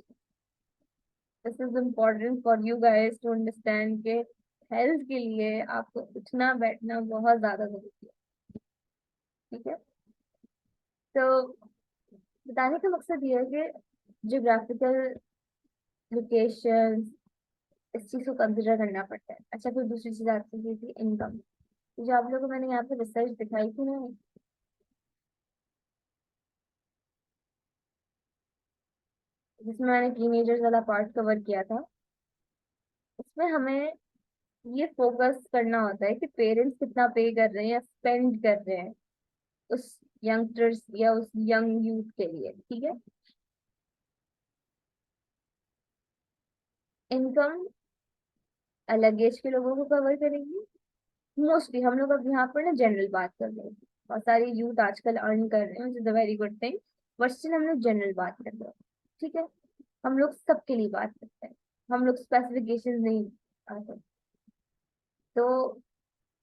this is important for you guys to understand के हेल्थ के लिए आपको उठना बैठना बहुत ज्यादा जरूरी है। ठीक है, तो बताने का मकसद ये है कि जोग्राफिकल लोकेशन, इस चीज को कंसिडर करना पड़ता है। अच्छा, फिर दूसरी चीज आती है कि इनकम। जो आप लोगों को मैंने यहाँ पे रिसर्च दिखाई थी ना, जिसमें मैंने टीनेजर्स वाला पार्ट कवर किया था, उसमें हमें ये फोकस करना होता है कि पेरेंट्स कितना पे कर रहे हैं या स्पेंड कर रहे हैं उस यंगस्टर्स या उस यंग यूथ के लिए। ठीक है, इनकम अलग एज के लोगों को कवर करेगी। मोस्टली हम लोग अब यहाँ पर ना जनरल बात कर रहे हैं, बहुत सारे यूथ आजकल अर्न कर रहे हैं, which is a very good thing, but still हम लोग जनरल बात कर रहे हैं। ठीक है, हम लोग सबके लिए बात करते हैं, हम लोग स्पेसिफिकेशन नहीं आते। तो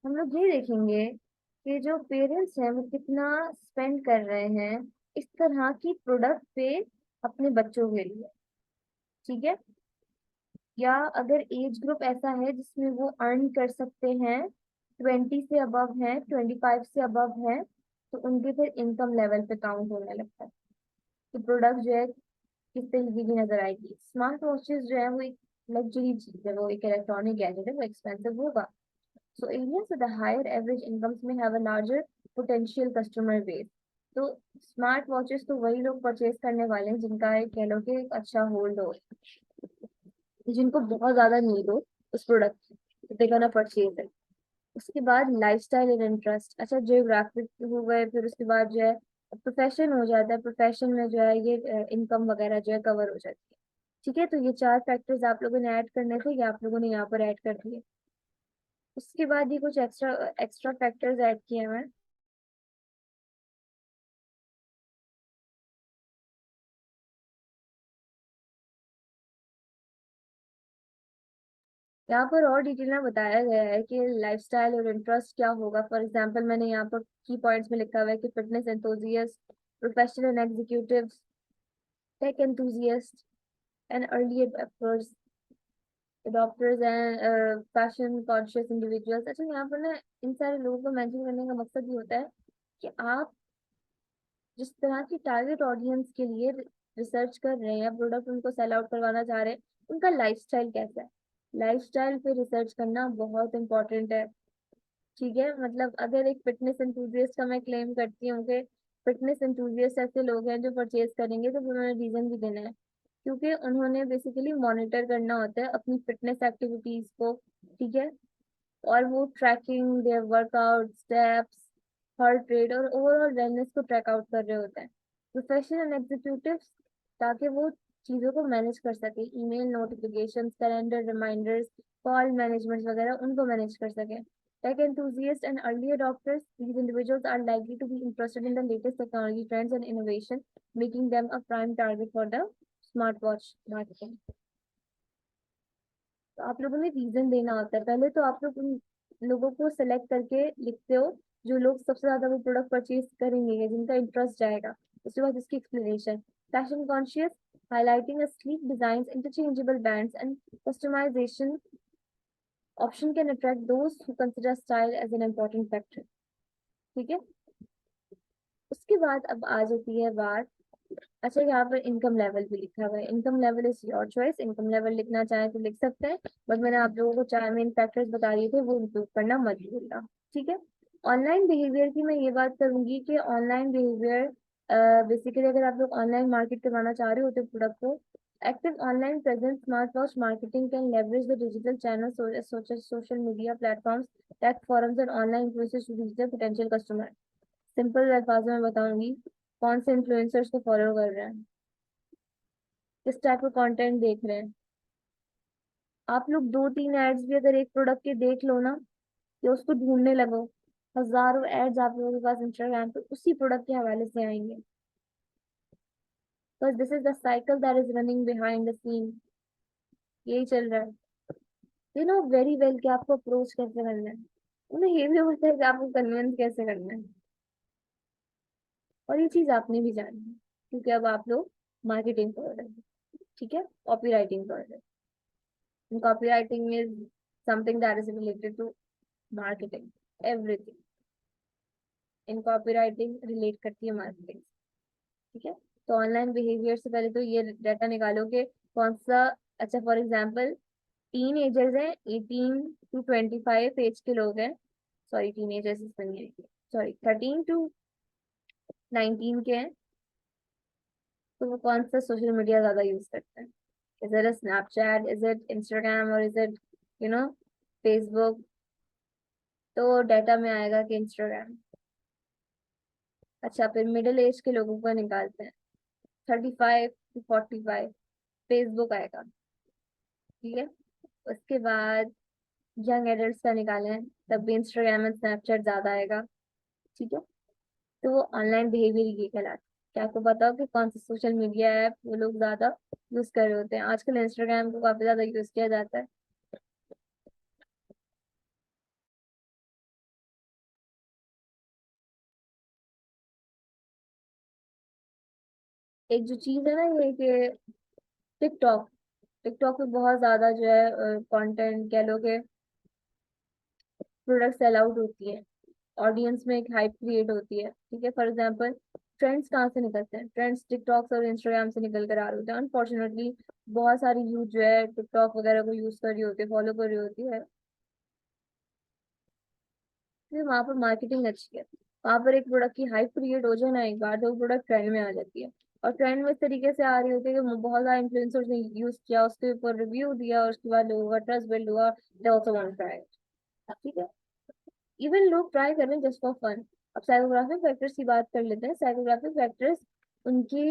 हम लोग ये देखेंगे कि जो पेरेंट्स हैं वो कितना स्पेंड कर रहे हैं इस तरह की प्रोडक्ट पे अपने बच्चों के लिए। ठीक है, या अगर एज ग्रुप ऐसा है जिसमें वो अर्न कर सकते हैं, 20 से अबव है, 25 से अबव है, तो उनके फिर इनकम लेवल पे काउंट होने लगता है। तो प्रोडक्ट जो है किस तरीके की नजर आएगी। स्मार्ट वॉचेस जो है वो एक लग्जरी चीज है, वो एक इलेक्ट्रॉनिक गैजेट है, वो एक्सपेंसिव होगा। So areas with a higher average incomes may have a larger potential customer base. तो स्मार्ट वॉचेस तो वही लोग परचेज करने वाले हैं जिनका एक कह लो कि एक अच्छा होल्ड हो, जिनको बहुत ज्यादा नीड हो उस प्रोडक्ट की, दे गोना परचेज है। उसके बाद लाइफस्टाइल एंड इंटरेस्ट। अच्छा, जियोग्राफिक हो गए, फिर उसके बाद जो है प्रोफेशन हो जाता है, प्रोफेशन में जो है ये इनकम वगैरह जो है कवर हो जाती है। ठीक है, तो ये चार फैक्टर्स आप लोगों ने ऐड करने थे, ये आप लोगों ने यहाँ पर ऐड कर दिए। उसके बाद ये कुछ एक्स्ट्रा एक्स्ट्रा फैक्टर्स ऐड किए हैं। यहाँ पर और डिटेल में बताया गया है कि लाइफस्टाइल और इंटरेस्ट क्या होगा। फॉर एग्जांपल मैंने यहाँ पर की पॉइंट्स में लिखा हुआ है कि fitness enthusiast, professional and executive, tech enthusiast and early adopters and fashion conscious individuals. अच्छा, यहाँ पर ना इन सारे लोगों को मेंशन करने का मकसद ये होता है कि आप जिस तरह की टारगेट ऑडियंस के लिए रिसर्च कर रहे हैं या प्रोडक्ट उनको सेल आउट करवाना चाह रहे हैं, उनका लाइफस्टाइल कैसा है। लाइफस्टाइल पे रिसर्च करना बहुत इंपॉर्टेंट है। ठीक है, मतलब अगर एक फिटनेस एंथुजियस्ट का मैं क्लेम करती हूँ कि फिटनेस एंथुजियस्ट ऐसे लोग हैं जो परचेज करेंगे, तो फिर उन्हें रीजन भी देना है, क्योंकि उन्होंने बेसिकली मॉनिटर करना होता है अपनी फिटनेस एक्टिविटीज को। ठीक है, और वो tracking their workout steps, heart rate और ओवरऑल वेलनेस को ट्रैक आउट कर रहे होते हैं। प्रोफेशनल एग्जीक्यूटिव्स, ताकि वो चीज़ों को मैनेज कर सके, email notifications, calendar reminders, call management वगैरह उनको मैनेज कर सके। Tech enthusiasts and early adopters, these individuals are likely to be interested in the latest technology trends and innovation, making them a prime target for the smartwatch marketing. तो आप लोगों ने रीजन देना होता है। पहले तो आप लोग उन लोगों को सेलेक्ट करके लिखते हो जो लोग सबसे ज्यादा वो प्रोडक्ट परचेज करेंगे या जिनका इंटरेस्ट जाएगा। उसके बाद इसकी explanation. Fashion conscious, highlighting a sleek designs, interchangeable bands, and customization option can attract those who consider style as an important factor. ठीक है, उसके बाद अब आ जाती है बात। अच्छा, यहाँ पर इनकम लेवल भी लिखा हुआ है। Income level is your choice, income level लिखना चाहे तो लिख सकते हैं, बट मैंने आप लोगों को चार मेन फैक्टर्स बता दिए थे, वो इंक्लूड करना मत भूलना। ठीक है, ऑनलाइन बिहेवियर की मैं ये बात करूंगी कि ऑनलाइन बिहेवियर बेसिकली अगर आप लोग ऑनलाइन मार्केट करवाना चाह रहे होते प्रोडक्ट को, active online presence, smart watch marketing can leverage the digital channel social media platforms, tech forums and online influencers to reach their potential customer। Simple अल्फाजों में बताऊंगी, कौन से इन्फ्लुएंसर्स को फॉलो कर रहे हैं, किस टाइप का कंटेंट देख रहे हैं। आप लोग दो तीन एड्स भी अगर एक प्रोडक्ट के देख लो ना, या उसको ढूंढने लगो, हजारों एड्स आप लोगों के पास इंस्टाग्राम पे उसी प्रोडक्ट के हवाले से आएंगे। बस this is the cycle that is running behind the scene, यही चल रहा है। यू नो वेरी वेल कि आपको अप्रोच कैसे करना है, उन्हें ये भी होता है कि आपको कन्विंस कैसे करना है। और ये चीज आपने भी जानी है, क्योंकि अब आप लोग मार्केटिंग कर रहे हैं। ठीक है, कॉपी राइटिंग कर रहे हैं। कॉपी राइटिंग में something that is related to marketing, everything in copywriting relate करती है मार्केटिंग। ठीक है, तो ऑनलाइन बिहेवियर से पहले तो ये डाटा निकालो कि कौन सा, अच्छा फॉर एग्जांपल टीन एजर्स हैं, 18 to 25 एज के लोग हैं, सॉरी टीन एजर्स नहीं है, सॉरी 13 to 19 के हैं, तो वो कौन सा सोशल मीडिया ज्यादा यूज करते हैं? Is it Snapchat, is it Instagram, और is it you know Facebook? तो डाटा में आएगा कि इंस्टाग्राम। अच्छा, फिर मिडिल एज के लोगों का निकालते हैं, 35 to 45, फेसबुक आएगा। ठीक है, उसके बाद यंग एडल्ट का निकालें, तब भी इंस्टाग्राम एंड स्नैपचैट ज्यादा आएगा। ठीक है, तो वो ऑनलाइन बिहेवियर ये कहलाता है। क्या आपको पता हो कि कौन सा सोशल मीडिया ऐप वो लोग ज्यादा यूज कर रहे होते हैं? आजकल इंस्टाग्राम को काफी ज्यादा यूज किया जाता है। एक जो चीज है ना ये कि टिकटॉक, टिकटॉक पे बहुत ज्यादा जो है कंटेंट कह लो कि प्रोडक्ट सेल आउट होती है, ऑडियंस में एक हाइप क्रिएट होती है। ठीक है, फॉर एग्जांपल ट्रेंड्स कहाँ से निकलते हैं? ट्रेंड्स टिकटॉक और इंस्टाग्राम से निकल कर आ रहे होते हैं। अनफॉर्चुनेटली बहुत सारी यूथ जो है टिकटॉक वगैरह को यूज कर रही होती है, फॉलो कर रही होती है, फिर वहां पर मार्केटिंग अच्छी है, वहां पर एक प्रोडक्ट की हाइप क्रिएट हो जाए ना एक बार, तो वो प्रोडक्ट ट्रेंड में आ जाती है। और ट्रेंड में इस तरीके से आ रही होती है कि बहुत सारे इन्फ्लुएंसर्स ने यूज किया, उसके ऊपर रिव्यू दिया, और उसके बाद लोगों का ट्रस्ट बिल्ड हुआ, they also want to try. ठीक है, इवन लोग ट्राई कर रहे हैं जस्ट फॉर फन। अब साइकोग्राफिक फैक्टर्स की बात कर लेते हैं। साइकोग्राफिक फैक्टर्स उनकी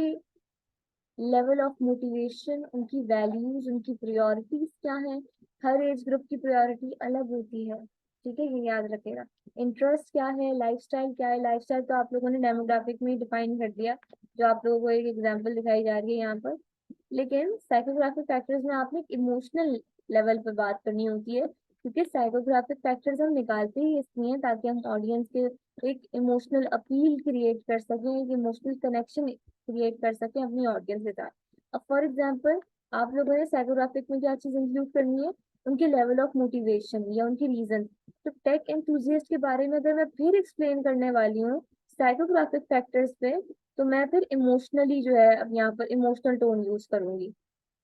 लेवल ऑफ मोटिवेशन, उनकी वैल्यूज, उनकी प्रायोरिटीज क्या है। हर एज ग्रुप की प्रायोरिटी अलग होती है। ठीक है, ये याद रखेगा। इंटरेस्ट क्या है, लाइफस्टाइल क्या है? लाइफस्टाइल तो आप लोगों ने डेमोग्राफिक में डिफाइन कर दिया, जो आप लोगों को एक एग्जांपल दिखाई जा रही है यहाँ पर। लेकिन साइकोग्राफिक फैक्टर्स में आपने इमोशनल लेवल पे बात करनी होती है, क्योंकि साइकोग्राफिक फैक्टर्स हम निकालते ही इसलिए ताकि हम ऑडियंस के एक इमोशनल अपील क्रिएट कर सकें, एक इमोशनल कनेक्शन क्रिएट कर सकें अपनी ऑडियंस के साथ। अब फॉर एग्जांपल आप लोगों ने साइकोग्राफिक में क्या चीज इंक्लूड करनी है? उनके लेवल ऑफ मोटिवेशन या उनके रीजन। तो टेक एंथुजियास्ट के बारे में अगर मैं फिर एक्सप्लेन करने वाली हूँ साइकोग्राफिक फैक्टर्स पे, तो मैं फिर इमोशनली जो है अब यहाँ पर इमोशनल टोन यूज करूंगी।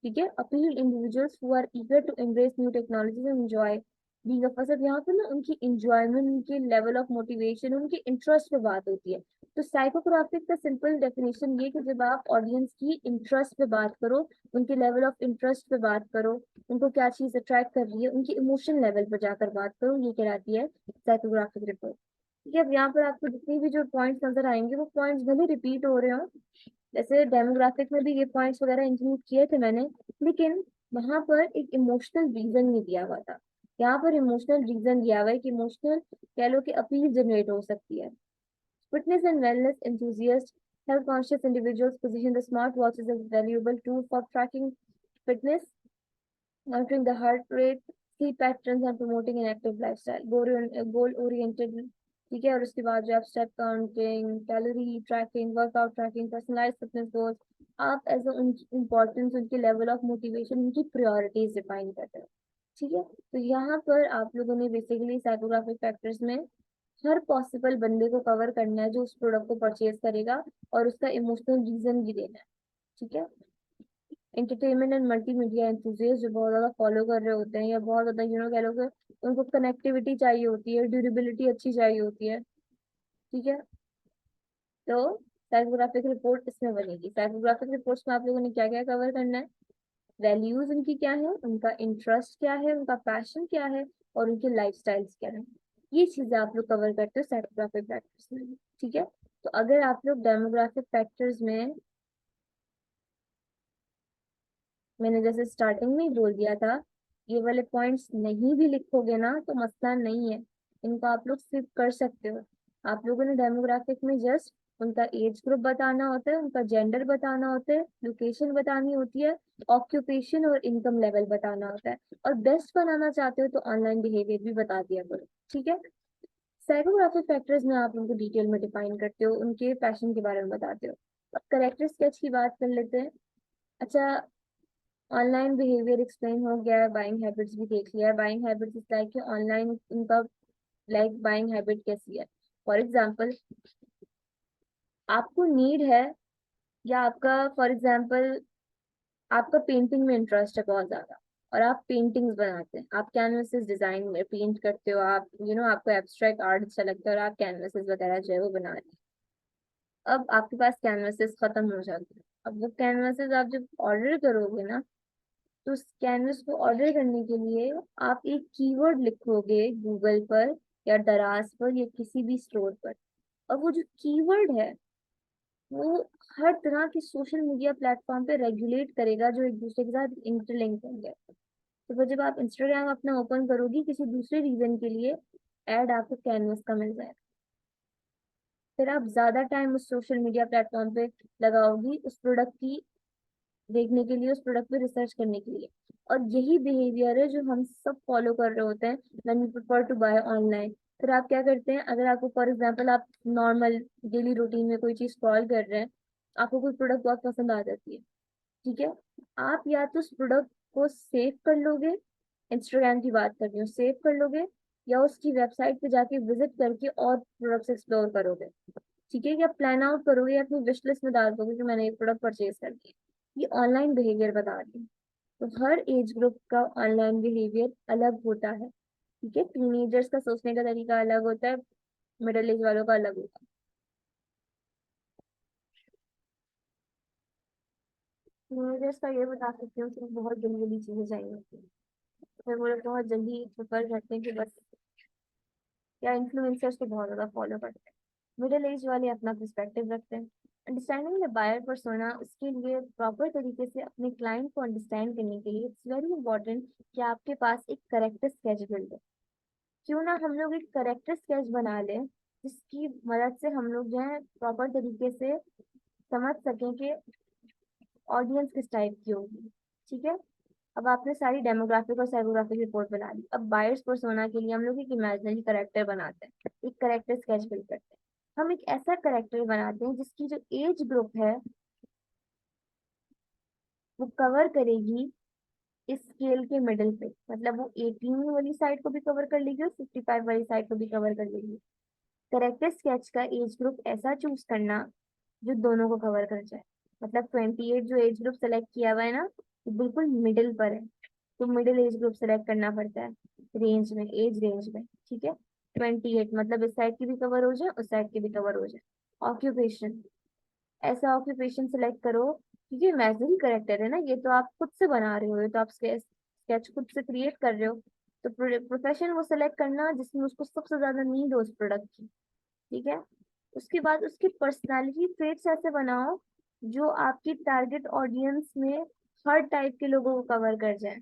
ठीक है, appeal individuals who are eager to embrace new technologies and enjoy being a person. यहाँ पर ना उनकी इंजॉयमेंट, उनके लेवल ऑफ मोटिवेशन, उनके इंटरेस्ट पे बात होती है। तो साइकोग्राफिक का सिंपल डेफिनेशन ये कि जब आप ऑडियंस की इंटरेस्ट पे बात करो, उनके लेवल ऑफ इंटरेस्ट पे बात करो, उनको क्या चीज अट्रैक्ट कर रही है, उनकी इमोशन लेवल पर जाकर बात करो, ये कहलाती है साइकोग्राफिक रिपोर्ट। ठीक है, अब यहाँ पर आपको जितनी भी जो पॉइंट्स नजर आएंगे वो पॉइंट्स भले रिपीट हो रहे हो, जैसे डेमोग्राफिक में भी ये पॉइंट्स वगैरह इंक्लूड किए थे मैंने, लेकिन वहां पर एक इमोशनल रीजन नहीं दिया हुआ था। यहाँ पर इमोशनल रीजन दिया हुआ है कि इमोशनल कह लो कि अपील जनरेट हो सकती है। Fitness and wellness enthusiasts, health conscious individuals position the smartwatches as a valuable tool for tracking fitness, monitoring the heart rate, sleep patterns and promoting an active lifestyle, goal oriented। ठीक है, और उसके बाद जो आप step counting, calorie tracking, workout tracking, personalize fitness goals, आप एज इम्पोर्टेंस उनके लेवल ऑफ मोटिवेशन, उनकी प्रायोरिटीज डिफाइन करते हैं। ठीक है, तो यहाँ पर आप लोगों ने बेसिकली साइकोग्राफिक फैक्टर्स में हर पॉसिबल बंदे को कवर करना है जो उस प्रोडक्ट को परचेज करेगा, और उसका इमोशनल रीजन भी देना है। ठीक है, एंटरटेनमेंट एंड मल्टीमीडिया एंथुजियास्ट जो बहुत ज्यादा फॉलो कर रहे होते हैं, या बहुत ज्यादा कह लो कि उनको कनेक्टिविटी चाहिए होती है, ड्यूरेबिलिटी अच्छी चाहिए होती है। ठीक है, तो साइकोग्राफिक रिपोर्ट इसमें बनेगी। साइकोग्राफिक रिपोर्ट्स में आप लोगों ने क्या क्या कवर करना है? वैल्यूज उनकी क्या है, उनका इंटरेस्ट क्या है, उनका पैशन क्या है, और उनके लाइफस्टाइल्स क्या है। ये चीजें आप लोग कवर करते हो साइकोग्राफिक फैक्टर्स में। ठीक है, तो अगर आप लोग डेमोग्राफिक फैक्टर्स में, मैंने जैसे स्टार्टिंग में ही बोल दिया था, ये वाले पॉइंट्स नहीं भी लिखोगे ना तो मसला नहीं है, इनको आप लोग स्किप कर सकते हो। आप लोगों ने डेमोग्राफिक में जस्ट उनका एज ग्रुप बताना होता है, उनका जेंडर बताना होता है, लोकेशन बतानी होती है, ऑक्यूपेशन और इनकम लेवल बताना होता है, और बेस्ट बनाना चाहते हो तो ऑनलाइन बिहेवियर भी बता दिया करो। ठीक है, साइकोग्राफिक फैक्टर्स में आप उनको डिटेल में डिफाइन करते हो, उनके पैशन के बारे में बताते हो। अब करेक्टर स्केच की बात कर लेते हैं। अच्छा, ऑनलाइन बिहेवियर एक्सप्लेन हो गया है, बाइंग हैबिट्स भी देख लिया है। बाइंग हैबिट्स इज लाइक कि ऑनलाइन उनका लाइक बाइंग हैबिट कैसी है। फॉर एग्जाम्पल, आपको नीड है, या आपका फॉर एग्जाम्पल आपका पेंटिंग में इंटरेस्ट है बहुत ज्यादा, और आप पेंटिंग्स बनाते हैं, आप कैनवसेस डिजाइन में पेंट करते हो, आप आपको एब्स्ट्रैक्ट आर्ट अच्छा लगता है और आप कैनवसेस वगैरह जो है वो बना रहे हैं। अब आपके पास कैनवसेस खत्म हो जाते हैं। अब वो कैनवसेस आप जब ऑर्डर करोगे ना, तो उस कैनवस को ऑर्डर करने के लिए आप एक कीवर्ड लिखोगे गूगल पर या दराज पर या किसी भी स्टोर पर, और वो जो कीवर्ड है वो हर तरह के सोशल मीडिया प्लेटफॉर्म पे रेगुलेट करेगा जो एक दूसरे के साथ इंटरलिंक होंगे। तो फिर जब आप इंस्टाग्राम अपना ओपन करोगी किसी दूसरे रीजन के लिए, ऐड आपको कैनवस का मिल जाएगा। फिर आप ज्यादा टाइम उस सोशल मीडिया प्लेटफॉर्म पे लगाओगी उस प्रोडक्ट की देखने के लिए, उस प्रोडक्ट पे रिसर्च करने के लिए। और यही बिहेवियर है जो हम सब फॉलो कर रहे होते हैं when you prefer to buy online. फिर आप क्या करते हैं, अगर आपको फॉर एग्जांपल आप नॉर्मल डेली रूटीन में कोई चीज स्क्रॉल कर रहे हैं, आपको कोई प्रोडक्ट बहुत पसंद आ जाती है, ठीक है, आप या तो उस प्रोडक्ट को सेव कर लोगे, इंस्टाग्राम की बात कर रही हूँ, सेव कर लोगे, या उसकी वेबसाइट पे जाके विजिट करके और प्रोडक्ट्स एक्सप्लोर करोगे। ठीक है, या प्लान आउट करोगे या अपनी विश लिस्ट में डाल दोगे कि मैंने ये प्रोडक्ट परचेज कर लिया। ये ऑनलाइन बिहेवियर बता रही हूँ। तो हर एज ग्रुप का ऑनलाइन बिहेवियर अलग होता है। ठीक है, टीनेजर्स का सोचने का तरीका अलग होता है, मिडिल एज वालों का अलग होता है। टीनेजर्स का ये बता सकती हूँ कि बहुत जल्दी जल्दी चीजें चाहिए होती हैं, फिर वो लोग बहुत जल्दी प्रिफर करते हैं कि बस, या इन्फ्लुएंसर्स को बहुत ज्यादा फॉलो करते हैं। मिडिल एज वाले अपना पर्सपेक्टिव रखते हैं। अंडरस्टैंडिंग द बायर पर्सोना, उसके लिए प्रॉपर तरीके से अपने क्लाइंट को अंडरस्टैंड करने के लिए इट्स वेरी इंपॉर्टेंट कि आपके पास एक करेक्टर स्केच बिल्ड हो। क्यों ना हम लोग एक करेक्टर स्केच बना लें, जिसकी मदद से हम लोग जो है प्रॉपर तरीके से समझ सकें कि ऑडियंस किस टाइप की होगी। ठीक है, अब आपने सारी डेमोग्राफिक और साइकोग्राफिक रिपोर्ट बना ली। अब बायर्स पर्सोना के लिए हम लोग एक इमेजिनरी करेक्टर बनाते हैं, एक करेक्टर स्केच बिल्ड करते हैं। हम एक ऐसा करेक्टर बनाते हैं जिसकी जो एज ग्रुप है वो कवर करेगी इस स्केल के मिडिल पे, मतलब वो 18 वाली साइड को भी कवर कर लेगी और 55 वाली साइड को भी कवर कर लेगी। करेक्टर स्केच का एज ग्रुप ऐसा चूज करना जो दोनों को कवर कर जाए। मतलब 28 जो एज ग्रुप सेलेक्ट किया हुआ है ना, वो बिल्कुल मिडिल पर है, तो मिडिल एज ग्रुप सेलेक्ट करना पड़ता है रेंज में, एज रेंज में। ठीक है, 28 मतलब इस साइड की भी कवर हो जाए, उस साइड की भी कवर हो जाए। ऑक्यूपेशन, ऐसा ऑक्यूपेशन सेलेक्ट करो, क्योंकि इमेजिनरी करेक्टर है ना, ये तो आप खुद से बना रहे हो, ये तो आप स्केच खुद से क्रिएट कर रहे हो। तो प्रोफेशन वो सेलेक्ट करना जिसमें उसको सबसे ज्यादा नीड हो उस प्रोडक्ट की। ठीक है, उसके बाद उसकी पर्सनालिटी ट्रेट्स ऐसे बनाओ जो आपकी टारगेट ऑडियंस में हर टाइप के लोगों को कवर कर जाए।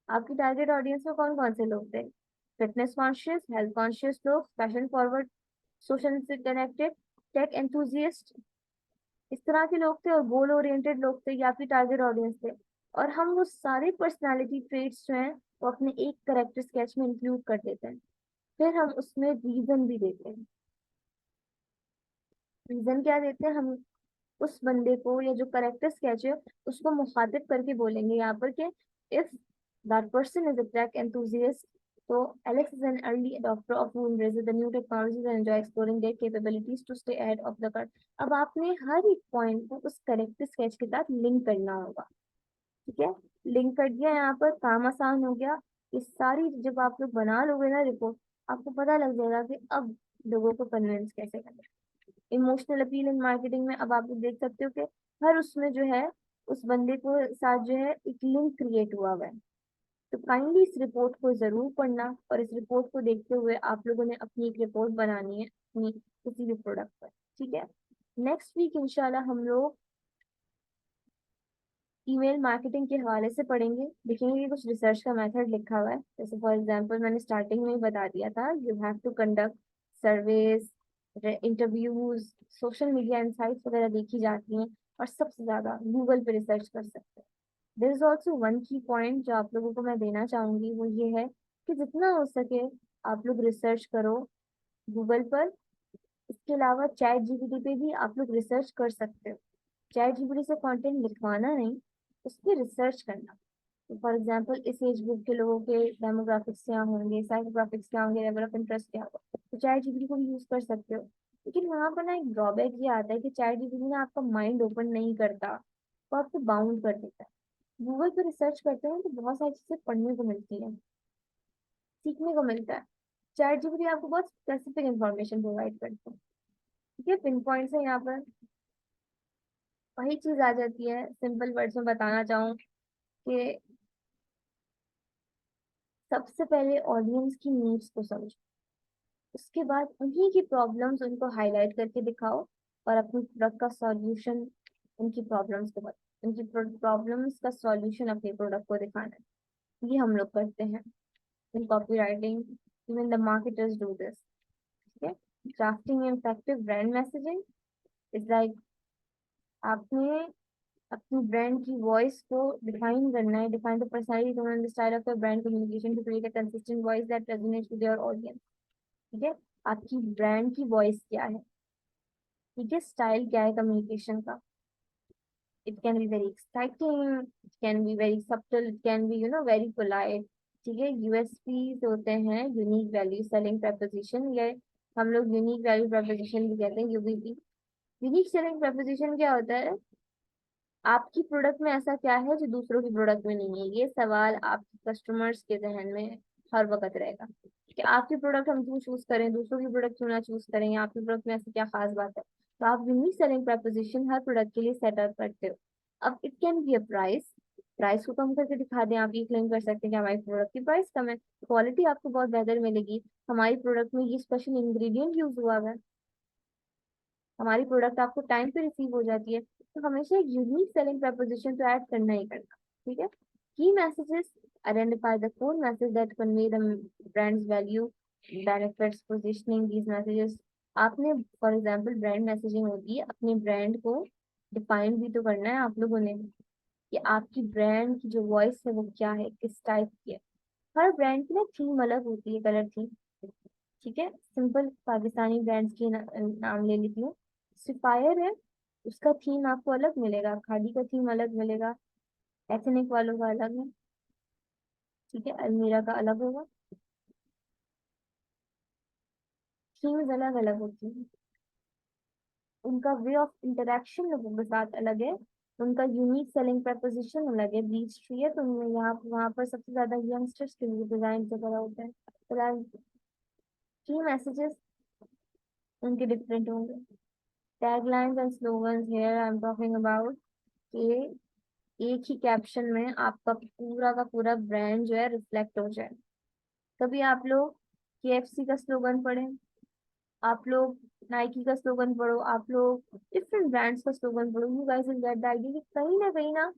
आपकी टारगेट ऑडियंस में कौन कौन से लोग थे? फिटनेस कॉन्शियस, हेल्थ कॉन्शियस लोग, फैशन फॉरवर्ड, सोशल से कनेक्टेड, टेक एंथुजियस्ट, इस तरह के लोग थे, और गोल ओरिएंटेड लोग थे, ये आपकी टारगेट ऑडियंस थे। और हम वो सारे पर्सनालिटी ट्रेट्स जो हैं वो अपने एक करेक्टर स्केच में इंक्लूड कर देते हैं। फिर हम उसमें रीजन भी देते हैं। रीजन क्या देते हैं हम? उस बंदे को या जो करेक्टर स्केच है उसको मुखातिब करके बोलेंगे यहाँ पर कि if that person is a tech enthusiast, तो Alex is an early adopter of who embraces the new technologies and enjoy exploring their capabilities to stay ahead of the curve। अब आपने हर एक पॉइंट को उस करेक्टर स्केच के साथ लिंक करना होगा। ठीक है, लिंक कर दिया, यहाँ पर काम आसान हो गया। ये सारी जब आप लोग बना लोगे ना रिपोर्ट, आपको पता लग जाएगा कि अब लोगों को कन्विंस कैसे करना है। इमोशनल अपील इन मार्केटिंग में अब आप लोग देख सकते हो कि हर उसमें जो है उस बंदे को साथ जो है एक लिंक क्रिएट हुआ हुआ है। तो काइंडली इस रिपोर्ट को जरूर पढ़ना, और इस रिपोर्ट को देखते हुए आप लोगों ने अपनी एक रिपोर्ट बनानी है अपनी किसी भी प्रोडक्ट पर। ठीक है, नेक्स्ट वीक इंशाल्लाह हम लोग ईमेल मार्केटिंग के हवाले से पढ़ेंगे, देखेंगे कि कुछ रिसर्च का मेथड लिखा हुआ है। जैसे फॉर एग्जांपल मैंने स्टार्टिंग में ही बता दिया था, you have to conduct surveys, interviews, social media insights वगैरह देखी जाती हैं, और सबसे ज्यादा गूगल पे रिसर्च कर सकते हैं। देयर इज ऑल्सो वन की पॉइंट जो आप लोगों को मैं देना चाहूंगी, वो ये है कि जितना हो सके आप लोग रिसर्च करो गूगल पर। इसके अलावा चैट जीपीटी पे भी आप लोग रिसर्च कर सकते हो। चैट जीपीटी से कंटेंट लिखवाना नहीं, उस पर रिसर्च करना। तो फॉर एग्जाम्पल इस एज ग्रुप के लोगों के डेमोग्राफिक्स क्या होंगे, साइकोग्राफिक्स क्या होंगे, लेवल ऑफ इंटरेस्ट क्या होगा, तो चैट जीपीटी को भी यूज कर सकते हो। लेकिन वहां पर ना एक ड्रॉबैक ये आता है कि चैट जीपीटी ना आपका माइंड ओपन नहीं करता, वो आपको बाउंड कर देता है। गूगल पे रिसर्च करते हैं तो बहुत सारी चीजें पढ़ने को मिलती है, सीखने को मिलता है। चैट जीपीटी आपको बहुत स्पेसिफिक इंफॉर्मेशन प्रोवाइड करता है। ठीक है, पिन पॉइंट्स है यहाँ पर। वही चीज आ जाती है, सिंपल वर्ड्स में बताना चाहूँ कि सबसे पहले ऑडियंस की नीड्स को समझो, उसके बाद उन्हीं की प्रॉब्लम्स उनको हाईलाइट करके दिखाओ, और अपनी प्रोडक्ट का सॉल्यूशन उनकी प्रॉब्लम्स को बता, उनकी प्रॉब्लम्स का सॉल्यूशन अपने प्रोडक्ट को दिखाना है। ये हम लोग करते हैं in copy writing, even the marketers do this. ठीक है, drafting effective brand messaging is like आपने अपनी ब्रांड की वॉइस को डिफाइन करना है, define the personality tone and style of your brand communication to create a consistent voice that resonates with your audience. ठीक है, आपकी ब्रांड की वॉइस क्या है, ठीक है, स्टाइल क्या है कम्युनिकेशन का। It can be very exciting, it can be very subtle, it can be very polite. ठीक है, यूएसपी होते हैं, यूनिक वैल्यू सेलिंग प्रपोजिशन, या हम लोग यूनिक वैल्यू प्रपोजिशन भी कहते हैं, यूवीपी। यूनिक सेलिंग प्रपोजिशन क्या होता है, आपकी प्रोडक्ट में ऐसा क्या है जो दूसरों की प्रोडक्ट में नहीं है, ये सवाल आपके कस्टमर्स के जहन में हर वक्त रहेगा कि आपकी प्रोडक्ट हम क्यों चूज करें, दूसरों की प्रोडक्ट क्यों ना चूज करें, या आपकी प्रोडक्ट में ऐसी क्या खास बात है। तो आप यूनिक सेलिंग प्रपोजिशन हर प्रोडक्ट के लिए सेटअप करते हो। अब it can be a price, price को कम करके दिखा दें, आप ये क्लेम कर सकते हैं कि हमारी प्रोडक्ट की प्राइस कम है, क्वालिटी आपको बहुत बेहतर मिलेगी, हमारी प्रोडक्ट में ये स्पेशल इंग्रेडिएंट यूज हुआ है, हमारी प्रोडक्ट आपको टाइम पे रिसीव हो जाती है। तो हमेशा एक यूनिक सेलिंग प्रपोजिशन तो ऐड करना ही करना। ठीक है, की messages identify the core message that convey the brands value benefits positioning these messages. आपने फॉर एग्जांपल ब्रांड मैसेजिंग होती है, अपने ब्रांड को डिफाइन भी तो करना है आप लोगों ने, कि आपकी ब्रांड की जो वॉइस है वो क्या है, किस टाइप की है। हर ब्रांड की ना थीम अलग होती है, कलर थीम। ठीक है, सिंपल पाकिस्तानी ब्रांड्स की नाम ले लेती हूँ। सिपायर है, उसका थीम आपको अलग मिलेगा, खादी का थीम अलग मिलेगा, एथनिक वालों का अलग है। ठीक है, अलमीरा का अलग होगा, थीम्स अलग अलग होती हैं। उनका वे ऑफ इंटरेक्शन लोगों के साथ अलग है, उनका यूनिक सेलिंग प्रपोजिशन अलग है। बीच ट्री है तो उनमें यहाँ वहाँ पर सबसे ज्यादा यंगस्टर्स के लिए डिजाइन वगैरह होते हैं, फिलहाल की मैसेजेस उनके डिफरेंट होंगे। Taglines and slogans, here I am talking about कि एक ही कैप्शन में आपका पूरा का पूरा ब्रांड जो है रिफ्लेक्ट हो जाए। कभी आप लोग केएफसी का स्लोगन पढ़ें, आप लोग नाइकी का स्लोगन पढ़ो, आप लोग डिफरेंट ब्रांड्स का स्लोगन पढ़ो, you guys will get the idea कि कहीं ना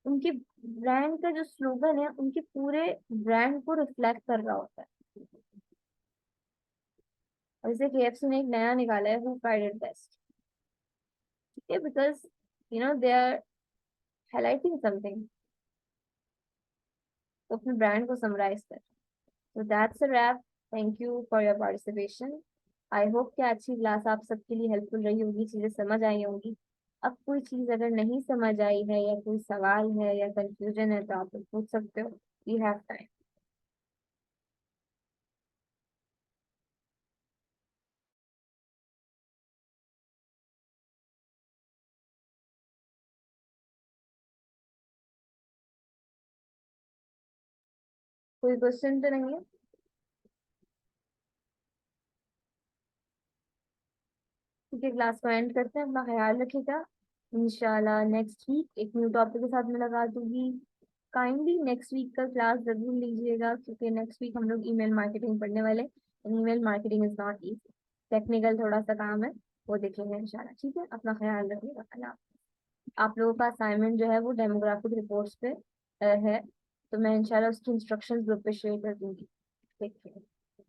उनके ब्रांड का जो स्लोगन है उनके पूरे ब्रांड को रिफ्लेक्ट कर रहा होता है। और जैसे केएफसी ने एक नया निकाला है, हु फ्राइड इट बेस्ट। ठीक है, because they are highlighting something, तो अपने ब्रांड को समराइज कर। So that's a wrap. Thank you for your participation. I hope कि आज की क्लास आप सबके लिए हेल्पफुल रही होगी, चीजें समझ आई होंगी। अब कोई चीज अगर नहीं समझ आई है या कोई सवाल है या कंफ्यूजन है तो आप लोग पूछ सकते हो, यू हैव टाइम। कोई क्वेश्चन तो नहीं है? ठीक है, क्लास को एंड करते हैं, अपना ख्याल रखिएगा। इंशाल्लाह नेक्स्ट वीक एक न्यू टॉपिक के साथ मुलाकात होगी। काइंडली नेक्स्ट वीक का क्लास जरूर लीजिएगा, क्योंकि नेक्स्ट वीक हम लोग ईमेल मार्केटिंग पढ़ने वाले। Email marketing is not easy, technical थोड़ा सा काम है, वो देखेंगे इंशाल्लाह। ठीक है, अपना ख्याल रखिएगा, अल्लाह। आप लोगों का असाइनमेंट जो है वो डेमोग्राफिक रिपोर्ट्स पे है, तो मैं इंशाल्लाह उसकी इंस्ट्रक्शंस ग्रुप पे शेयर कर दूंगी। ठीक है।